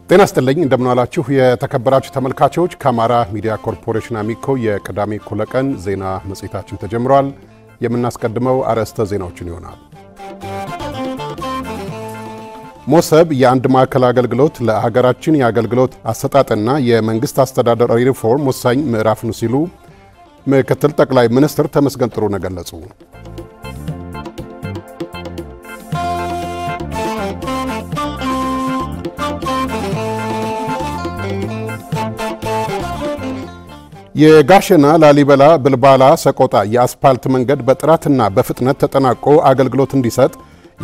ጤና ይስጥልኝ እንደምን ዋላችሁ የተከበራችሁ ተመልካቾች ከአማራ ሚዲያ ኮርፖሬሽን አሚኮ የቅዳሜ እኩለ ቀን ዜና መጽሔታችን ተጀምሯል። የምናስቀድመው አርዕስተ ዜናዎችን ይሆናል። ሞሰብ የአንድ ማዕከል አገልግሎት ለሀገራችን የአገልግሎት አሰጣጥና የመንግስት አስተዳደር ሪፎርም ወሳኝ ምዕራፍ ነው ሲሉ ምክትል ጠቅላይ ሚኒስትር ተመስገን ጥሩነህ ገለጹ። የጋሸና ላሊበላ ብልባላ ሰቆጣ የአስፓልት መንገድ በጥራትና በፍጥነት ተጠናቆ አገልግሎት እንዲሰጥ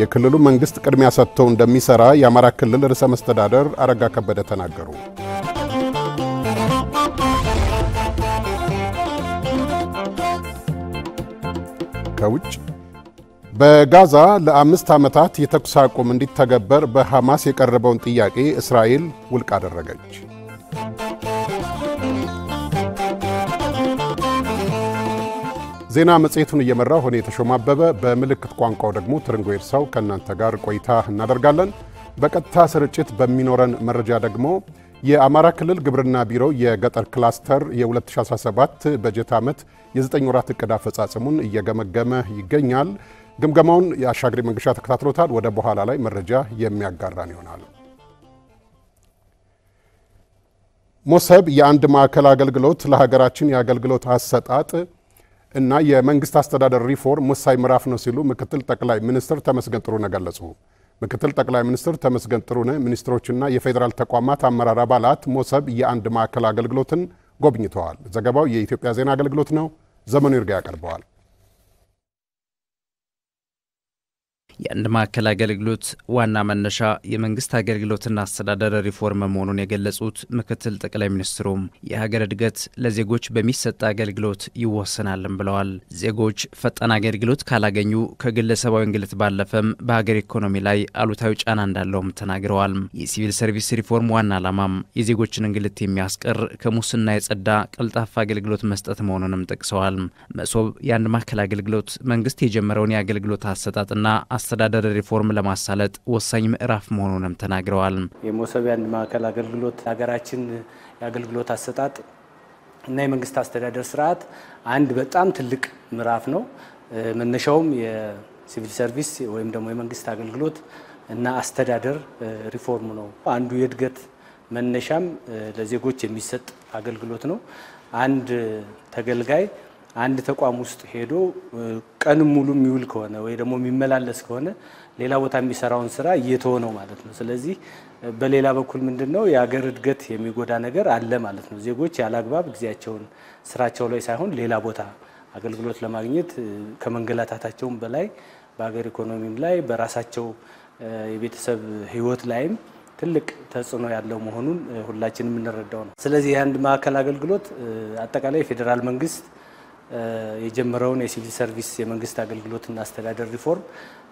የክልሉ መንግስት ቅድሚያ ሰጥቶ እንደሚሰራ የአማራ ክልል ርዕሰ መስተዳድር አረጋ ከበደ ተናገሩ። ከውጭ በጋዛ ለ5 ዓመታት የተኩስ አቁም እንዲተገበር በሐማስ የቀረበውን ጥያቄ እስራኤል ውድቅ አደረገች። ዜና መጽሔቱን እየመራው ሆነ የተሾመ አበበ በምልክት ቋንቋው ደግሞ ትርንጎ ይርሳው ከእናንተ ጋር ቆይታ እናደርጋለን። በቀጥታ ስርጭት በሚኖረን መረጃ ደግሞ የአማራ ክልል ግብርና ቢሮ የገጠር ክላስተር የ2017 በጀት ዓመት የ9 ወራት ዕቅድ አፈጻጸሙን እየገመገመ ይገኛል። ግምገማውን የአሻግሪ መንገሻ ተከታትሎታል። ወደ በኋላ ላይ መረጃ የሚያጋራን ይሆናል። ሞሰብ የአንድ ማዕከል አገልግሎት ለሀገራችን የአገልግሎት አሰጣጥ እና የመንግስት አስተዳደር ሪፎርም ወሳኝ ምዕራፍ ነው ሲሉ ምክትል ጠቅላይ ሚኒስትር ተመስገን ጥሩነህ ገለጹ። ምክትል ጠቅላይ ሚኒስትር ተመስገን ጥሩነህ ሚኒስትሮችና የፌዴራል ተቋማት አመራር አባላት ሞሰብ የአንድ ማዕከል አገልግሎትን ጎብኝተዋል። ዘገባው የኢትዮጵያ ዜና አገልግሎት ነው። ዘመኑ ይርጋ ያቀርበዋል። የአንድ ማዕከል አገልግሎት ዋና መነሻ የመንግስት አገልግሎትና አስተዳደር ሪፎርም መሆኑን የገለጹት ምክትል ጠቅላይ ሚኒስትሩም የሀገር እድገት ለዜጎች በሚሰጥ አገልግሎት ይወሰናልም ብለዋል። ዜጎች ፈጣን አገልግሎት ካላገኙ ከግለሰባዊ እንግልት ባለፈም በሀገር ኢኮኖሚ ላይ አሉታዊ ጫና እንዳለውም ተናግረዋል። የሲቪል ሰርቪስ ሪፎርም ዋና ዓላማም የዜጎችን እንግልት የሚያስቀር ከሙስና የጸዳ ቀልጣፋ አገልግሎት መስጠት መሆኑንም ጠቅሰዋል። መሶብ የአንድ ማዕከል አገልግሎት መንግስት የጀመረውን የአገልግሎት አሰጣጥና አስተዳደር ሪፎርም ለማሳለጥ ወሳኝ ምዕራፍ መሆኑንም ተናግረዋል። የሞሰብ የአንድ ማዕከል አገልግሎት ሀገራችን የአገልግሎት አሰጣጥ እና የመንግስት አስተዳደር ስርዓት አንድ በጣም ትልቅ ምዕራፍ ነው። መነሻውም የሲቪል ሰርቪስ ወይም ደግሞ የመንግስት አገልግሎት እና አስተዳደር ሪፎርም ነው። አንዱ የእድገት መነሻም ለዜጎች የሚሰጥ አገልግሎት ነው። አንድ ተገልጋይ አንድ ተቋም ውስጥ ሄዶ ቀን ሙሉ የሚውል ከሆነ ወይ ደግሞ የሚመላለስ ከሆነ ሌላ ቦታ የሚሰራውን ስራ እየተወ ነው ማለት ነው። ስለዚህ በሌላ በኩል ምንድነው የሀገር እድገት የሚጎዳ ነገር አለ ማለት ነው። ዜጎች ያላግባብ ጊዜያቸውን ስራቸው ላይ ሳይሆን ሌላ ቦታ አገልግሎት ለማግኘት ከመንገላታታቸውም በላይ በሀገር ኢኮኖሚም ላይ በራሳቸው የቤተሰብ ህይወት ላይም ትልቅ ተጽዕኖ ያለው መሆኑን ሁላችንም እንረዳው ነው። ስለዚህ የአንድ ማዕከል አገልግሎት አጠቃላይ ፌዴራል መንግስት የጀመረውን የሲቪል ሰርቪስ የመንግስት አገልግሎትና አስተዳደር ሪፎርም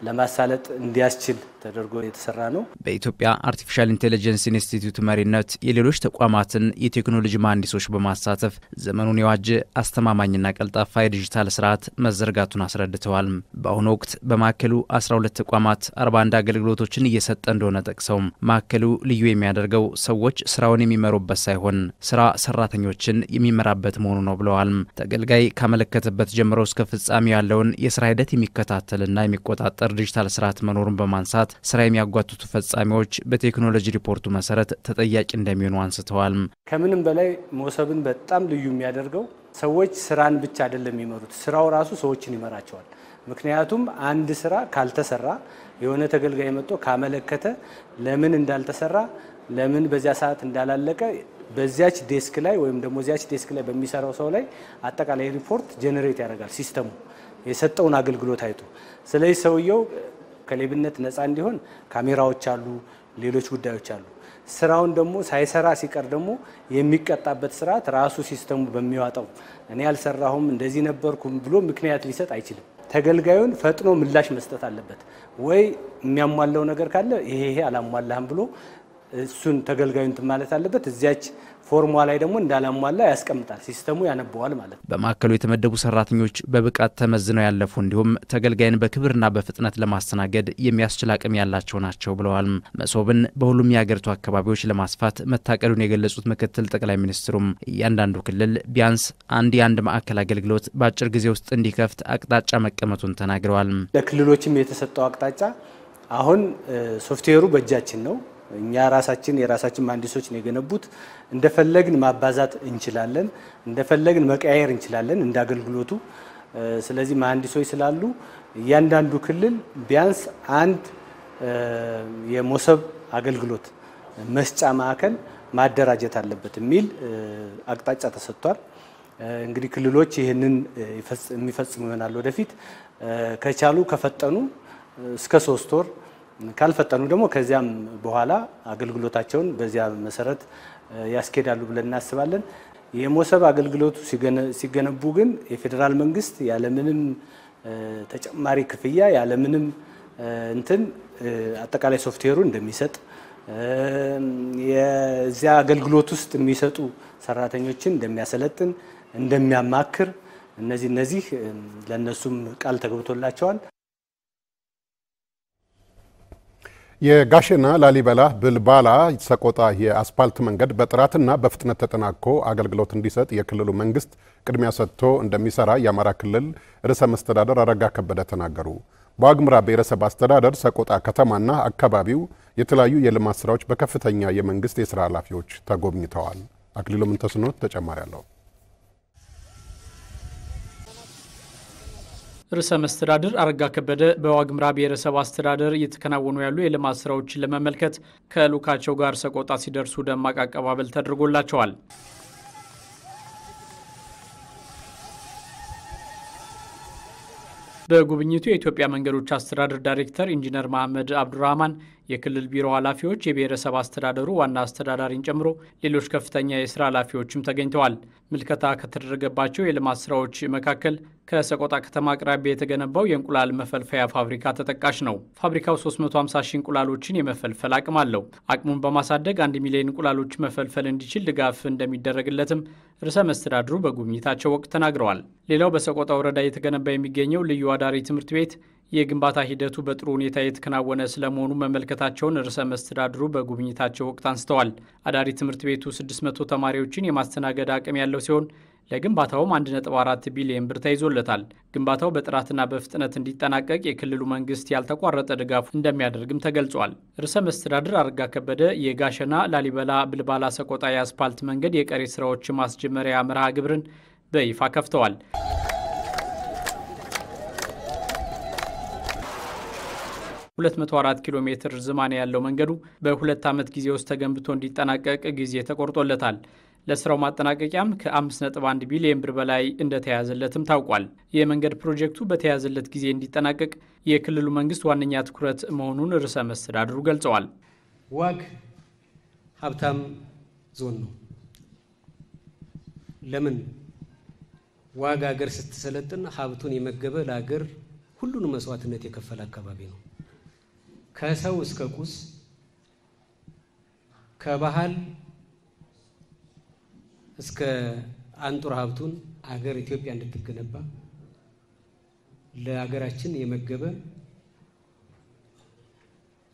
ለማሳለጥ እንዲያስችል ተደርጎ የተሰራ ነው። በኢትዮጵያ አርቲፊሻል ኢንተለጀንስ ኢንስቲትዩት መሪነት የሌሎች ተቋማትን የቴክኖሎጂ መሐንዲሶች በማሳተፍ ዘመኑን የዋጀ አስተማማኝና ቀልጣፋ የዲጂታል ስርዓት መዘርጋቱን አስረድተዋል። በአሁኑ ወቅት በማዕከሉ 12 ተቋማት 41 አገልግሎቶችን እየሰጠ እንደሆነ ጠቅሰው ማዕከሉ ልዩ የሚያደርገው ሰዎች ስራውን የሚመሩበት ሳይሆን ስራ ሰራተኞችን የሚመራበት መሆኑ ነው ብለዋል። ተገልጋይ ካመለከተበት ጀምሮ እስከ ፍጻሜ ያለውን የስራ ሂደት የሚከታተልና የሚቆጣጠር ዲጂታል ስርዓት መኖሩን በማንሳት ስራ የሚያጓትቱ ፈጻሚዎች በቴክኖሎጂ ሪፖርቱ መሰረት ተጠያቂ እንደሚሆኑ አንስተዋል። ከምንም በላይ ሞሰብን በጣም ልዩ የሚያደርገው ሰዎች ስራን ብቻ አይደለም የሚመሩት፣ ስራው ራሱ ሰዎችን ይመራቸዋል። ምክንያቱም አንድ ስራ ካልተሰራ የሆነ ተገልጋይ መጥቶ ካመለከተ ለምን እንዳልተሰራ ለምን በዚያ ሰዓት እንዳላለቀ በዚያች ዴስክ ላይ ወይም ደግሞ ዚያች ዴስክ ላይ በሚሰራው ሰው ላይ አጠቃላይ ሪፖርት ጄነሬት ያደርጋል ሲስተሙ የሰጠውን አገልግሎት አይቶ። ስለዚህ ሰውየው ከሌብነት ነፃ እንዲሆን ካሜራዎች አሉ፣ ሌሎች ጉዳዮች አሉ። ስራውን ደግሞ ሳይሰራ ሲቀር ደግሞ የሚቀጣበት ስርዓት ራሱ ሲስተሙ በሚያወጣው እኔ ያልሰራሁም እንደዚህ ነበርኩም ብሎ ምክንያት ሊሰጥ አይችልም። ተገልጋዩን ፈጥኖ ምላሽ መስጠት አለበት። ወይ የሚያሟላው ነገር ካለ ይሄ አላሟላህም ብሎ እሱን ተገልጋዩ እንትን ማለት አለበት። እዚያች ፎርሟ ላይ ደግሞ እንዳላሟላ ያስቀምጣል፣ ሲስተሙ ያነበዋል ማለት ነው። በማዕከሉ የተመደቡ ሰራተኞች በብቃት ተመዝነው ያለፉ እንዲሁም ተገልጋይን በክብርና በፍጥነት ለማስተናገድ የሚያስችል አቅም ያላቸው ናቸው ብለዋል። መሶብን በሁሉም የሀገሪቱ አካባቢዎች ለማስፋት መታቀዱን የገለጹት ምክትል ጠቅላይ ሚኒስትሩም እያንዳንዱ ክልል ቢያንስ የአንድ ማዕከል አገልግሎት በአጭር ጊዜ ውስጥ እንዲከፍት አቅጣጫ መቀመጡን ተናግረዋል። ለክልሎችም የተሰጠው አቅጣጫ አሁን ሶፍትዌሩ በእጃችን ነው። እኛ የራሳችን መሀንዲሶች ነው የገነቡት። እንደፈለግን ማባዛት እንችላለን፣ እንደፈለግን መቀያየር እንችላለን እንደ አገልግሎቱ። ስለዚህ መሀንዲሶች ስላሉ እያንዳንዱ ክልል ቢያንስ አንድ የሞሰብ አገልግሎት መስጫ ማዕከል ማደራጀት አለበት የሚል አቅጣጫ ተሰጥቷል። እንግዲህ ክልሎች ይህንን የሚፈጽሙ ይሆናል ወደፊት። ከቻሉ ከፈጠኑ እስከ 3 ወር ካልፈጠኑ ደግሞ ከዚያም በኋላ አገልግሎታቸውን በዚያ መሰረት ያስኬዳሉ ብለን እናስባለን። የሞሰብ አገልግሎቱ ሲገነቡ ግን የፌዴራል መንግስት ያለምንም ተጨማሪ ክፍያ ያለምንም እንትን አጠቃላይ ሶፍትዌሩ እንደሚሰጥ የዚያ አገልግሎት ውስጥ የሚሰጡ ሰራተኞችን እንደሚያሰለጥን እንደሚያማክር እነዚህ ለነሱም ቃል ተገብቶላቸዋል። የጋሸና ላሊበላ ብልባላ ሰቆጣ የአስፓልት መንገድ በጥራትና በፍጥነት ተጠናቆ አገልግሎት እንዲሰጥ የክልሉ መንግስት ቅድሚያ ሰጥቶ እንደሚሰራ የአማራ ክልል ርዕሰ መስተዳደር አረጋ ከበደ ተናገሩ። በዋግምራ ብሔረሰብ አስተዳደር ሰቆጣ ከተማና አካባቢው የተለያዩ የልማት ስራዎች በከፍተኛ የመንግስት የስራ ኃላፊዎች ተጎብኝተዋል። አክሊሉ ምንተስኖት ተጨማሪ አለው። ርዕሰ መስተዳድር አረጋ ከበደ በዋግምራ ብሔረሰብ አስተዳደር እየተከናወኑ ያሉ የልማት ስራዎችን ለመመልከት ከልኡካቸው ጋር ሰቆጣ ሲደርሱ ደማቅ አቀባበል ተደርጎላቸዋል። በጉብኝቱ የኢትዮጵያ መንገዶች አስተዳደር ዳይሬክተር ኢንጂነር መሐመድ አብዱራህማን፣ የክልል ቢሮ ኃላፊዎች፣ የብሔረሰብ አስተዳደሩ ዋና አስተዳዳሪን ጨምሮ ሌሎች ከፍተኛ የስራ ኃላፊዎችም ተገኝተዋል። ምልከታ ከተደረገባቸው የልማት ስራዎች መካከል ከሰቆጣ ከተማ አቅራቢያ የተገነባው የእንቁላል መፈልፈያ ፋብሪካ ተጠቃሽ ነው። ፋብሪካው 350 ሺህ እንቁላሎችን የመፈልፈል አቅም አለው። አቅሙን በማሳደግ 1 ሚሊዮን እንቁላሎች መፈልፈል እንዲችል ድጋፍ እንደሚደረግለትም ርዕሰ መስተዳድሩ በጉብኝታቸው ወቅት ተናግረዋል። ሌላው በሰቆጣ ወረዳ የተገነባ የሚገኘው ልዩ አዳሪ ትምህርት ቤት የግንባታ ሂደቱ በጥሩ ሁኔታ የተከናወነ ስለመሆኑ መመልከታቸውን ርዕሰ መስተዳድሩ በጉብኝታቸው ወቅት አንስተዋል። አዳሪ ትምህርት ቤቱ 600 ተማሪዎችን የማስተናገድ አቅም ያለው ሲሆን ለግንባታውም 1.4 ቢሊዮን ብር ተይዞለታል። ግንባታው በጥራትና በፍጥነት እንዲጠናቀቅ የክልሉ መንግስት ያልተቋረጠ ድጋፍ እንደሚያደርግም ተገልጿል። ርዕሰ መስተዳድር አረጋ ከበደ የጋሸና ላሊበላ ብልባላ ሰቆጣ የአስፓልት መንገድ የቀሪ ስራዎች ማስጀመሪያ መርሃ ግብርን በይፋ ከፍተዋል። 204 ኪሎ ሜትር ርዝማኔ ያለው መንገዱ በ2 ዓመት ጊዜ ውስጥ ተገንብቶ እንዲጠናቀቅ ጊዜ ተቆርጦለታል። ለስራው ማጠናቀቂያም ከ5.1 ቢሊዮን ብር በላይ እንደተያዘለትም ታውቋል። የመንገድ ፕሮጀክቱ በተያዘለት ጊዜ እንዲጠናቀቅ የክልሉ መንግስት ዋነኛ ትኩረት መሆኑን ርዕሰ መስተዳድሩ ገልጸዋል። ዋግ ሀብታም ዞን ነው። ለምን ዋግ ሀገር ስትሰለጥን ሀብቱን የመገበ ለሀገር ሁሉንም መስዋዕትነት የከፈለ አካባቢ ነው። ከሰው እስከ ቁስ ከባህል እስከ አንጡር ሀብቱን አገር ኢትዮጵያ እንድትገነባ ለሀገራችን የመገበ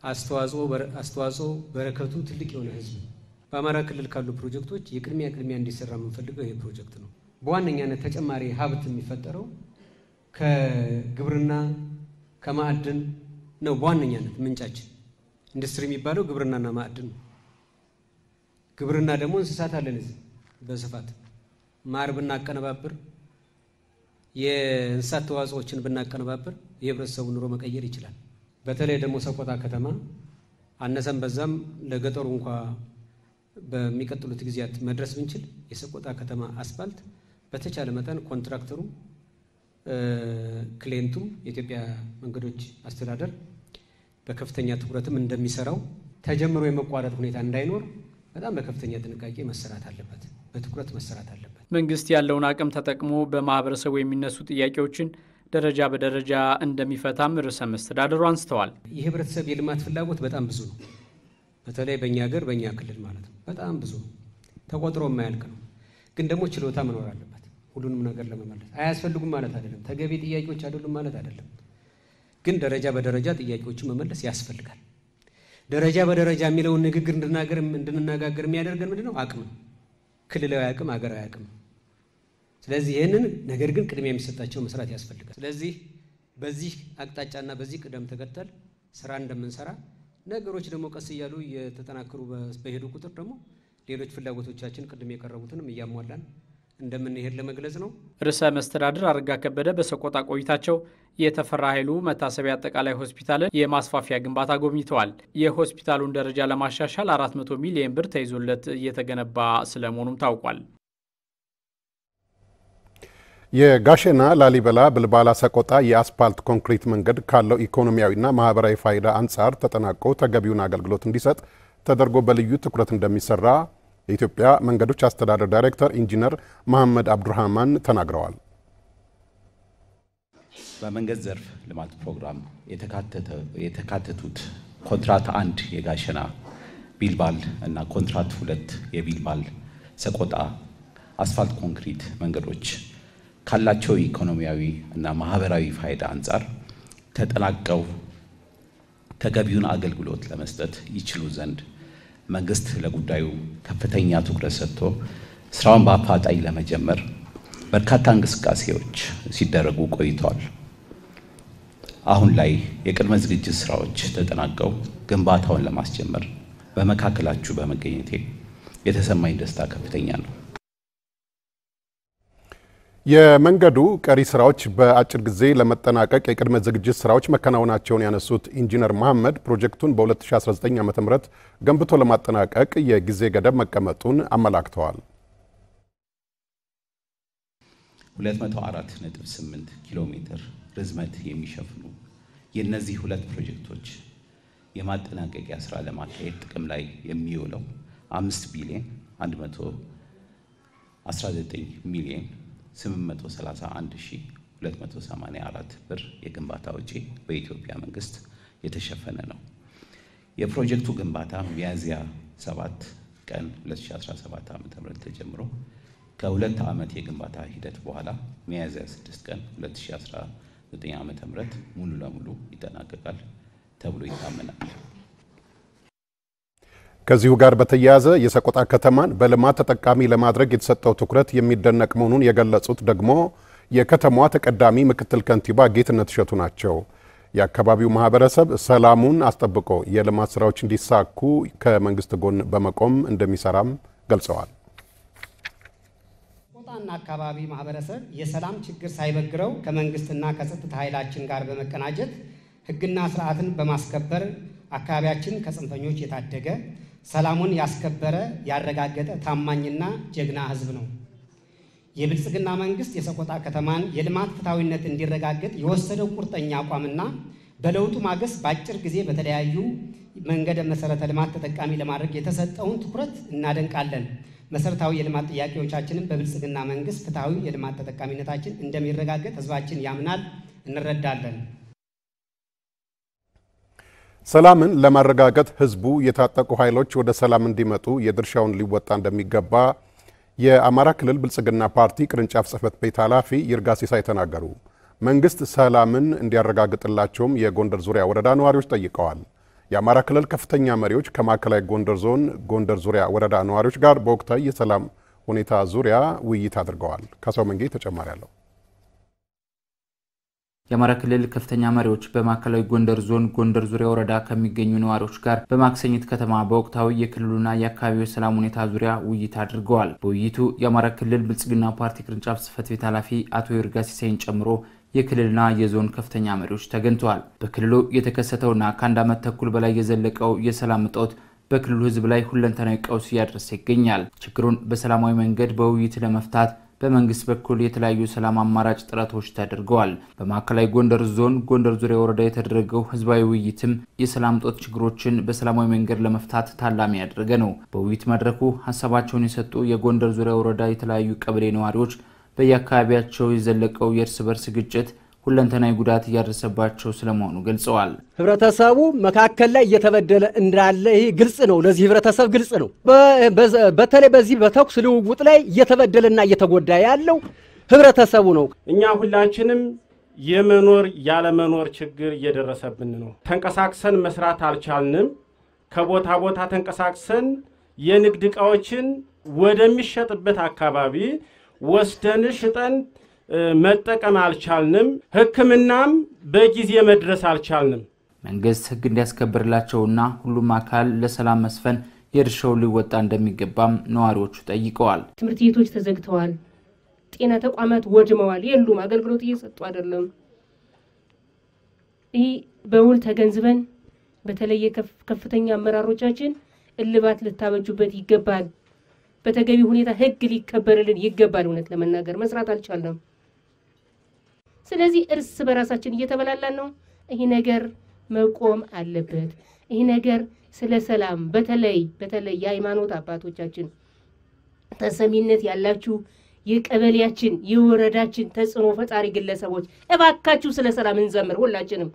አስተዋጽኦ በረከቱ ትልቅ የሆነ ህዝብ በአማራ ክልል ካሉ ፕሮጀክቶች የቅድሚያ እንዲሰራ የምንፈልገው ይሄ ፕሮጀክት ነው። በዋነኛነት ተጨማሪ ሀብት የሚፈጠረው ከግብርና ከማዕድን ነው። በዋነኛነት ምንጫችን ኢንዱስትሪ የሚባለው ግብርናና ማዕድን ነው። ግብርና ደግሞ እንስሳት አለን እዚህ በስፋት ማር ብናቀነባብር የእንስሳት ተዋጽኦችን ብናቀነባብር የህብረተሰቡን ኑሮ መቀየር ይችላል። በተለይ ደግሞ ሰቆጣ ከተማ አነሰም በዛም ለገጠሩ እንኳ በሚቀጥሉት ጊዜያት መድረስ ብንችል የሰቆጣ ከተማ አስፋልት በተቻለ መጠን ኮንትራክተሩ ክሊየንቱም የኢትዮጵያ መንገዶች አስተዳደር በከፍተኛ ትኩረትም እንደሚሰራው ተጀምሮ የመቋረጥ ሁኔታ እንዳይኖር በጣም በከፍተኛ ጥንቃቄ መሰራት አለበት፣ በትኩረት መሰራት አለበት። መንግስት ያለውን አቅም ተጠቅሞ በማህበረሰቡ የሚነሱ ጥያቄዎችን ደረጃ በደረጃ እንደሚፈታም ርዕሰ መስተዳድሩ አንስተዋል። የህብረተሰብ የልማት ፍላጎት በጣም ብዙ ነው። በተለይ በእኛ ሀገር በእኛ ክልል ማለት ነው በጣም ብዙ ተቆጥሮ የማያልቅ ነው። ግን ደግሞ ችሎታ መኖር አለበት ሁሉንም ነገር ለመመለስ። አያስፈልጉም ማለት አይደለም፣ ተገቢ ጥያቄዎች አይደሉም ማለት አይደለም። ግን ደረጃ በደረጃ ጥያቄዎችን መመለስ ያስፈልጋል። ደረጃ በደረጃ የሚለውን ንግግር እንድንነጋገር የሚያደርገን ምንድነው? አቅም፣ ክልላዊ አቅም፣ ሀገራዊ አቅም። ስለዚህ ይህንን ነገር ግን ቅድሚያ የሚሰጣቸው መስራት ያስፈልጋል። ስለዚህ በዚህ አቅጣጫና በዚህ ቅደም ተከተል ስራ እንደምንሰራ ነገሮች ደግሞ ቀስ እያሉ የተጠናከሩ በሄዱ ቁጥር ደግሞ ሌሎች ፍላጎቶቻችን ቅድም የቀረቡትንም እያሟላን እንደምንሄድ ለመግለጽ ነው። ርዕሰ መስተዳድር አረጋ ከበደ በሰቆጣ ቆይታቸው የተፈራ ኃይሉ መታሰቢያ አጠቃላይ ሆስፒታልን የማስፋፊያ ግንባታ ጎብኝተዋል። የሆስፒታሉን ደረጃ ለማሻሻል 400 ሚሊዮን ብር ተይዞለት እየተገነባ ስለመሆኑም ታውቋል። የጋሸና ላሊበላ ብልባላ ሰቆጣ የአስፓልት ኮንክሪት መንገድ ካለው ኢኮኖሚያዊና ማህበራዊ ፋይዳ አንጻር ተጠናቆ ተገቢውን አገልግሎት እንዲሰጥ ተደርጎ በልዩ ትኩረት እንደሚሰራ የኢትዮጵያ መንገዶች አስተዳደር ዳይሬክተር ኢንጂነር መሐመድ አብዱራህማን ተናግረዋል። በመንገድ ዘርፍ ልማት ፕሮግራም የተካተቱት ኮንትራት 1 የጋሸና ቢልባል እና ኮንትራት 2 የቢልባል ሰቆጣ አስፋልት ኮንክሪት መንገዶች ካላቸው ኢኮኖሚያዊ እና ማህበራዊ ፋይዳ አንጻር ተጠናቀው ተገቢውን አገልግሎት ለመስጠት ይችሉ ዘንድ መንግስት ለጉዳዩ ከፍተኛ ትኩረት ሰጥቶ ስራውን በአፋጣኝ ለመጀመር በርካታ እንቅስቃሴዎች ሲደረጉ ቆይተዋል። አሁን ላይ የቅድመ ዝግጅት ስራዎች ተጠናቀው ግንባታውን ለማስጀመር በመካከላችሁ በመገኘቴ የተሰማኝ ደስታ ከፍተኛ ነው። የመንገዱ ቀሪ ስራዎች በአጭር ጊዜ ለመጠናቀቅ የቅድመ ዝግጅት ስራዎች መከናወናቸውን ያነሱት ኢንጂነር መሐመድ ፕሮጀክቱን በ2019 ዓ.ም ገንብቶ ለማጠናቀቅ የጊዜ ገደብ መቀመጡን አመላክተዋል። 204.8 ኪሎ ሜትር ርዝመት የሚሸፍኑ የነዚህ ሁለት ፕሮጀክቶች የማጠናቀቂያ ስራ ለማካሄድ ጥቅም ላይ የሚውለው 5 ቢሊዮን 119 ሚሊዮን 831,284 ብር የግንባታ ወጪ በኢትዮጵያ መንግስት የተሸፈነ ነው። የፕሮጀክቱ ግንባታ ሚያዝያ 7 ቀን 2017 ዓ.ም ተጀምሮ ከ2 ዓመት የግንባታ ሂደት በኋላ ሚያዝያ 6 ቀን 2019 ዓ.ም ሙሉ ለሙሉ ይጠናቀቃል ተብሎ ይታመናል። ከዚሁ ጋር በተያያዘ የሰቆጣ ከተማን በልማት ተጠቃሚ ለማድረግ የተሰጠው ትኩረት የሚደነቅ መሆኑን የገለጹት ደግሞ የከተማዋ ተቀዳሚ ምክትል ከንቲባ ጌትነት እሸቱ ናቸው። የአካባቢው ማህበረሰብ ሰላሙን አስጠብቆ የልማት ስራዎች እንዲሳኩ ከመንግስት ጎን በመቆም እንደሚሰራም ገልጸዋል። ሰቆጣና አካባቢ ማህበረሰብ የሰላም ችግር ሳይበግረው ከመንግስትና ከጸጥታ ኃይላችን ጋር በመቀናጀት ህግና ስርዓትን በማስከበር አካባቢያችን ከጽንፈኞች የታደገ ሰላሙን ያስከበረ ያረጋገጠ ታማኝና ጀግና ህዝብ ነው። የብልጽግና መንግስት የሰቆጣ ከተማን የልማት ፍትሃዊነት እንዲረጋገጥ የወሰደው ቁርጠኛ አቋምና በለውጡ ማግስት በአጭር ጊዜ በተለያዩ መንገድ መሰረተ ልማት ተጠቃሚ ለማድረግ የተሰጠውን ትኩረት እናደንቃለን። መሰረታዊ የልማት ጥያቄዎቻችንን በብልጽግና መንግስት ፍትሃዊ የልማት ተጠቃሚነታችን እንደሚረጋገጥ ህዝባችን ያምናል፣ እንረዳለን። ሰላምን ለማረጋገጥ ህዝቡ የታጠቁ ኃይሎች ወደ ሰላም እንዲመጡ የድርሻውን ሊወጣ እንደሚገባ የአማራ ክልል ብልጽግና ፓርቲ ቅርንጫፍ ጽህፈት ቤት ኃላፊ ይርጋ ሲሳይ ተናገሩ። መንግስት ሰላምን እንዲያረጋግጥላቸውም የጎንደር ዙሪያ ወረዳ ነዋሪዎች ጠይቀዋል። የአማራ ክልል ከፍተኛ መሪዎች ከማዕከላዊ ጎንደር ዞን ጎንደር ዙሪያ ወረዳ ነዋሪዎች ጋር በወቅታዊ የሰላም ሁኔታ ዙሪያ ውይይት አድርገዋል። ካሳው መንጌ ተጨማሪ አለው። የአማራ ክልል ከፍተኛ መሪዎች በማዕከላዊ ጎንደር ዞን ጎንደር ዙሪያ ወረዳ ከሚገኙ ነዋሪዎች ጋር በማክሰኝት ከተማ በወቅታዊ የክልሉና የአካባቢው የሰላም ሁኔታ ዙሪያ ውይይት አድርገዋል። በውይይቱ የአማራ ክልል ብልጽግና ፓርቲ ቅርንጫፍ ጽህፈት ቤት ኃላፊ አቶ ይርጋ ሲሳይን ጨምሮ የክልልና የዞን ከፍተኛ መሪዎች ተገኝተዋል። በክልሉ የተከሰተውና ከአንድ ዓመት ተኩል በላይ የዘለቀው የሰላም እጦት በክልሉ ህዝብ ላይ ሁለንተናዊ ቀውስ እያደረሰ ይገኛል። ችግሩን በሰላማዊ መንገድ በውይይት ለመፍታት በመንግስት በኩል የተለያዩ ሰላም አማራጭ ጥረቶች ተደርገዋል። በማዕከላዊ ጎንደር ዞን ጎንደር ዙሪያ ወረዳ የተደረገው ህዝባዊ ውይይትም የሰላም እጦት ችግሮችን በሰላማዊ መንገድ ለመፍታት ታላሚ ያደረገ ነው። በውይይት መድረኩ ሐሳባቸውን የሰጡ የጎንደር ዙሪያ ወረዳ የተለያዩ ቀበሌ ነዋሪዎች በየአካባቢያቸው የዘለቀው የእርስ በርስ ግጭት ሁለንተናዊ ጉዳት እያደረሰባቸው ስለመሆኑ ገልጸዋል። ህብረተሰቡ መካከል ላይ እየተበደለ እንዳለ ይሄ ግልጽ ነው። ለዚህ ህብረተሰብ ግልጽ ነው። በተለይ በዚህ በተኩስ ልውውጥ ላይ እየተበደለና እየተጎዳ ያለው ህብረተሰቡ ነው። እኛ ሁላችንም የመኖር ያለመኖር ችግር እየደረሰብን ነው። ተንቀሳቅሰን መስራት አልቻልንም። ከቦታ ቦታ ተንቀሳቅሰን የንግድ ዕቃዎችን ወደሚሸጥበት አካባቢ ወስደን ሽጠን መጠቀም አልቻልንም። ሕክምናም በጊዜ መድረስ አልቻልንም። መንግስት ህግ እንዲያስከብርላቸውና ሁሉም አካል ለሰላም መስፈን የድርሻውን ሊወጣ እንደሚገባም ነዋሪዎቹ ጠይቀዋል። ትምህርት ቤቶች ተዘግተዋል። ጤና ተቋማት ወድመዋል። የሉም አገልግሎት እየሰጡ አይደለም። ይህ በውል ተገንዝበን በተለየ ከፍተኛ አመራሮቻችን እልባት ልታበጁበት ይገባል። በተገቢ ሁኔታ ህግ ሊከበርልን ይገባል። እውነት ለመናገር መስራት አልቻልንም። ስለዚህ እርስ በራሳችን እየተበላላን ነው። ይሄ ነገር መቆም አለበት። ይሄ ነገር ስለ ሰላም በተለይ የሃይማኖት አባቶቻችን ተሰሚነት ያላችሁ የቀበሌያችን የወረዳችን ተጽዕኖ ፈጣሪ ግለሰቦች እባካችሁ ስለ ሰላም እንዘምር። ሁላችንም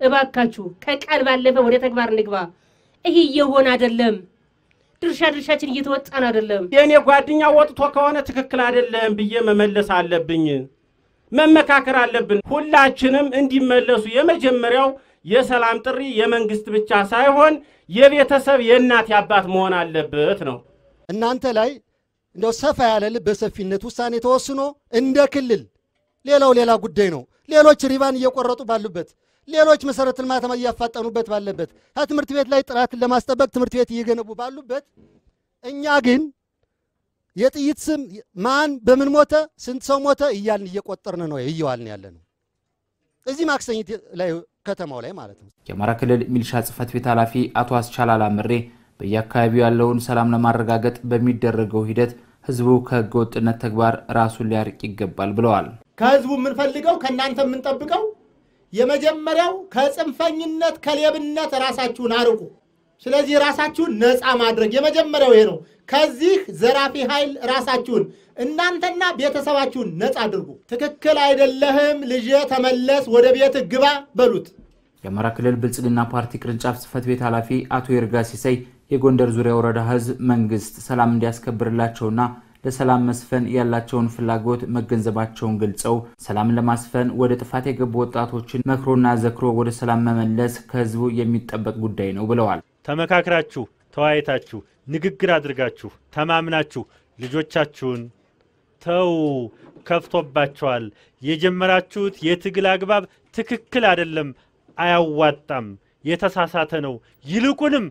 እባካችሁ ከቃል ባለፈ ወደ ተግባር እንግባ። ይሄ የሆነ አይደለም። ድርሻችን እየተወጣን አይደለም። የኔ ጓደኛ ወጥቶ ከሆነ ትክክል አይደለም ብዬ መመለስ አለብኝ። መመካከር አለብን። ሁላችንም እንዲመለሱ የመጀመሪያው የሰላም ጥሪ የመንግስት ብቻ ሳይሆን የቤተሰብ የእናት ያባት መሆን አለበት ነው። እናንተ ላይ እንደው ሰፋ ያለ ልብ በሰፊነት ውሳኔ ተወስኖ እንደ ክልል ሌላ ጉዳይ ነው። ሌሎች ሪባን እየቆረጡ ባሉበት ሌሎች መሰረተ ልማት እያፋጠኑበት ባለበት ትምህርት ቤት ላይ ጥራትን ለማስጠበቅ ትምህርት ቤት እየገነቡ ባሉበት እኛ ግን የጥይት ስም ማን በምን ሞተ ስንት ሰው ሞተ እያልን እየቆጠርን ነው እየዋልን ያለነው እዚህ ማክሰኝት ላይ ከተማው ላይ ማለት ነው። የአማራ ክልል ሚሊሻ ጽሕፈት ቤት ኃላፊ አቶ አስቻላላ ምሬ በየአካባቢው ያለውን ሰላም ለማረጋገጥ በሚደረገው ሂደት ህዝቡ ከህገወጥነት ተግባር ራሱን ሊያርቅ ይገባል ብለዋል። ከህዝቡ የምንፈልገው ከናንተ የምንጠብቀው የመጀመሪያው ከጽንፈኝነት ከሌብነት ራሳችሁን አርቁ። ስለዚህ ራሳችሁን ነፃ ማድረግ የመጀመሪያው ይሄ ነው። ከዚህ ዘራፊ ኃይል ራሳችሁን እናንተና ቤተሰባችሁን ነፃ አድርጉ። ትክክል አይደለህም ልጄ ተመለስ ወደ ቤት ግባ በሉት። የአማራ ክልል ብልጽግና ፓርቲ ቅርንጫፍ ጽሕፈት ቤት ኃላፊ አቶ ይርጋ ሲሳይ የጎንደር ዙሪያ ወረዳ ህዝብ መንግስት ሰላም እንዲያስከብርላቸውና ለሰላም መስፈን ያላቸውን ፍላጎት መገንዘባቸውን ገልጸው ሰላም ለማስፈን ወደ ጥፋት የገቡ ወጣቶችን መክሮና ዘክሮ ወደ ሰላም መመለስ ከህዝቡ የሚጠበቅ ጉዳይ ነው ብለዋል። ተመካክራችሁ ተዋይታችሁ ንግግር አድርጋችሁ ተማምናችሁ ልጆቻችሁን ተው ከፍቶባቸዋል የጀመራችሁት የትግል አግባብ ትክክል አይደለም አያዋጣም የተሳሳተ ነው ይልቁንም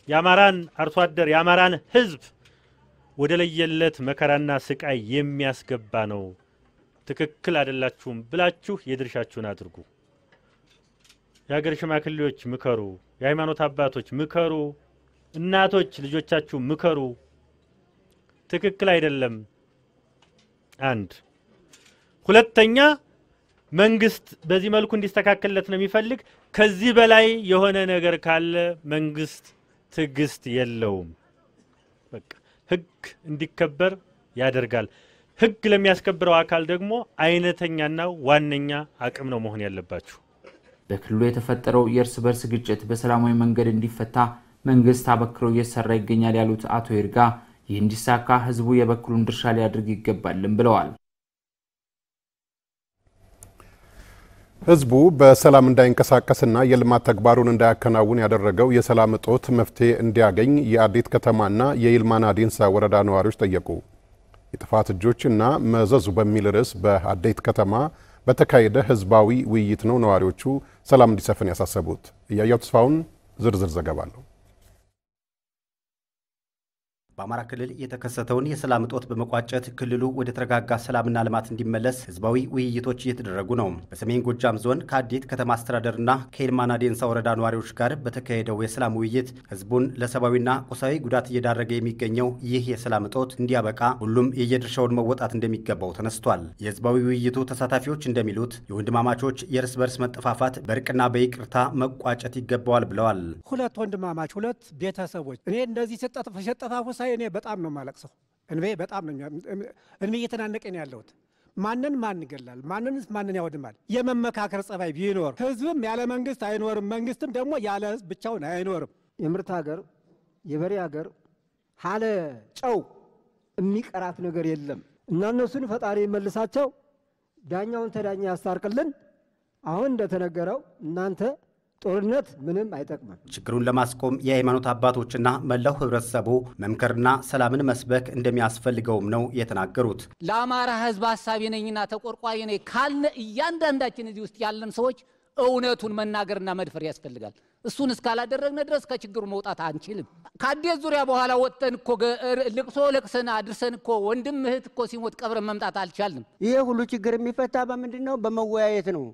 ያማራን አርሶ አደር ያማራን ህዝብ ወደ ለየለት መከራና ስቃይ የሚያስገባ ነው ትክክል አይደላችሁም ብላችሁ የድርሻችሁን አድርጉ። የሀገር ሽማግሌዎች ምከሩ፣ የሃይማኖት አባቶች ምከሩ፣ እናቶች ልጆቻችሁ ምከሩ። ትክክል አይደለም። አንድ ሁለተኛ መንግስት በዚህ መልኩ እንዲስተካከልለት ነው የሚፈልግ። ከዚህ በላይ የሆነ ነገር ካለ መንግስት ትግስት የለውም። በቃ ህግ እንዲከበር ያደርጋል። ህግ ለሚያስከብረው አካል ደግሞ አይነተኛና ዋነኛ አቅም ነው መሆን ያለባችሁ። በክልሉ የተፈጠረው የእርስ በርስ ግጭት በሰላማዊ መንገድ እንዲፈታ መንግስት አበክሮ እየሰራ ይገኛል ያሉት አቶ ይርጋ ይህ እንዲሳካ ህዝቡ የበኩሉን ድርሻ ሊያድርግ ይገባልም ብለዋል። ህዝቡ በሰላም እንዳይንቀሳቀስና የልማት ተግባሩን እንዳያከናውን ያደረገው የሰላም እጦት መፍትሄ እንዲያገኝ የአዴት ከተማና የይልማና ዴንሳ ወረዳ ነዋሪዎች ጠየቁ። የጥፋት እጆችና መዘዙ በሚል ርዕስ በአዴት ከተማ በተካሄደ ህዝባዊ ውይይት ነው ነዋሪዎቹ ሰላም እንዲሰፍን ያሳሰቡት። እያያው ተስፋውን ዝርዝር ዘገባ አለው። በአማራ ክልል የተከሰተውን የሰላም እጦት በመቋጨት ክልሉ ወደ ተረጋጋ ሰላምና ልማት እንዲመለስ ህዝባዊ ውይይቶች እየተደረጉ ነው። በሰሜን ጎጃም ዞን ከአዴት ከተማ አስተዳደርና ከይልማና ዴንሳ ወረዳ ነዋሪዎች ጋር በተካሄደው የሰላም ውይይት ህዝቡን ለሰብአዊና ቁሳዊ ጉዳት እየዳረገ የሚገኘው ይህ የሰላም እጦት እንዲያበቃ ሁሉም የየድርሻውን መወጣት እንደሚገባው ተነስቷል። የህዝባዊ ውይይቱ ተሳታፊዎች እንደሚሉት የወንድማማቾች የእርስ በርስ መጠፋፋት በእርቅና በይቅርታ መቋጨት ይገባዋል ብለዋል። ሁለት ወንድማማች ሁለት ቤተሰቦች እኔ እንደዚህ ሲጠፋፉ እኔ በጣም ነው ማለቅሰው። እንቤ በጣም ነው እየተናነቀኝ ያለሁት። ማን ይገላል? ማንን ያወድማል? የመመካከር ጸባይ ቢኖር ህዝብም ያለ መንግስት አይኖርም፣ መንግስትም ደግሞ ያለ ህዝብ ብቻውን አይኖርም። የምርት ሀገር የበሬ ሀገር ሀለ ጨው የሚቀራት ነገር የለም እና እነሱን ፈጣሪ ይመልሳቸው፣ ዳኛውን ተዳኛ ያስታርቅልን። አሁን እንደተነገረው እናንተ ጦርነት ምንም አይጠቅምም። ችግሩን ለማስቆም የሃይማኖት አባቶችና መላው ህብረተሰቡ መምከርና ሰላምን መስበክ እንደሚያስፈልገውም ነው የተናገሩት። ለአማራ ህዝብ ሐሳቢ ነኝና ተቆርቋሪ ነኝ ካልነ እያንዳንዳችን እዚህ ውስጥ ያለን ሰዎች እውነቱን መናገርና መድፈር ያስፈልጋል። እሱን እስካላደረግነ ድረስ ከችግሩ መውጣት አንችልም። ከአዲስ ዙሪያ በኋላ ወጥተን እኮ ልቅሶ ለቅሰን አድርሰን እኮ ወንድም እህት እኮ ሲሞት ቀብረን መምጣት አልቻልንም። ይሄ ሁሉ ችግር የሚፈታ በምንድነው? በመወያየት ነው።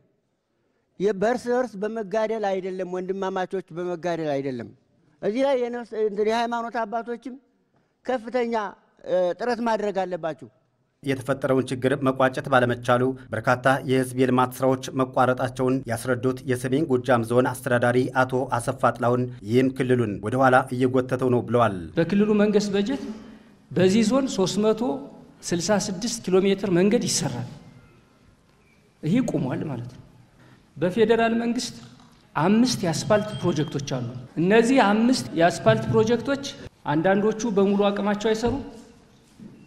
የበርስ በመጋደል አይደለም፣ ወንድማማቾች በመጋደል አይደለም። እዚህ ላይ የሃይማኖት አባቶችም ከፍተኛ ጥረት ማድረግ አለባቸው። የተፈጠረውን ችግር መቋጨት ባለመቻሉ በርካታ የህዝብ የልማት ስራዎች መቋረጣቸውን ያስረዱት የሰሜን ጎጃም ዞን አስተዳዳሪ አቶ አሰፋ ጥላሁን ይህም ክልሉን ወደ ኋላ እየጎተተው ነው ብለዋል። በክልሉ መንግስት በጀት በዚህ ዞን 366 ኪሎ ሜትር መንገድ ይሰራል። ይሄ ቆሟል ማለት ነው። በፌደራል መንግስት 5 የአስፋልት ፕሮጀክቶች አሉ። እነዚህ 5 የአስፋልት ፕሮጀክቶች አንዳንዶቹ በሙሉ አቅማቸው አይሰሩ፣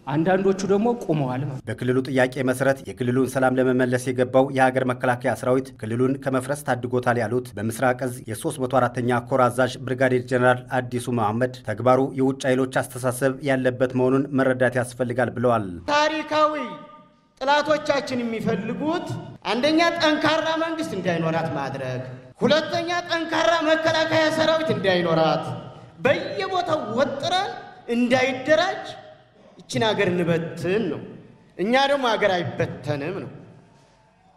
አንዳንዶቹ ደግሞ ቆመዋል ማለት። በክልሉ ጥያቄ መሰረት የክልሉን ሰላም ለመመለስ የገባው የሀገር መከላከያ ሰራዊት ክልሉን ከመፍረስ ታድጎታል ያሉት በምስራቅ እዝ የ304ኛ ኮር አዛዥ ብርጋዴር ጀነራል አዲሱ መሐመድ ተግባሩ የውጭ ኃይሎች አስተሳሰብ ያለበት መሆኑን መረዳት ያስፈልጋል ብለዋል። ታሪካዊ ጥላቶቻችን የሚፈልጉት አንደኛ ጠንካራ መንግስት እንዳይኖራት ማድረግ፣ ሁለተኛ ጠንካራ መከላከያ ሰራዊት እንዳይኖራት፣ በየቦታው ወጥረን እንዳይደራጅ እቺን ሀገር እንበትን ነው። እኛ ደግሞ ሀገር አይበተንም ነው፣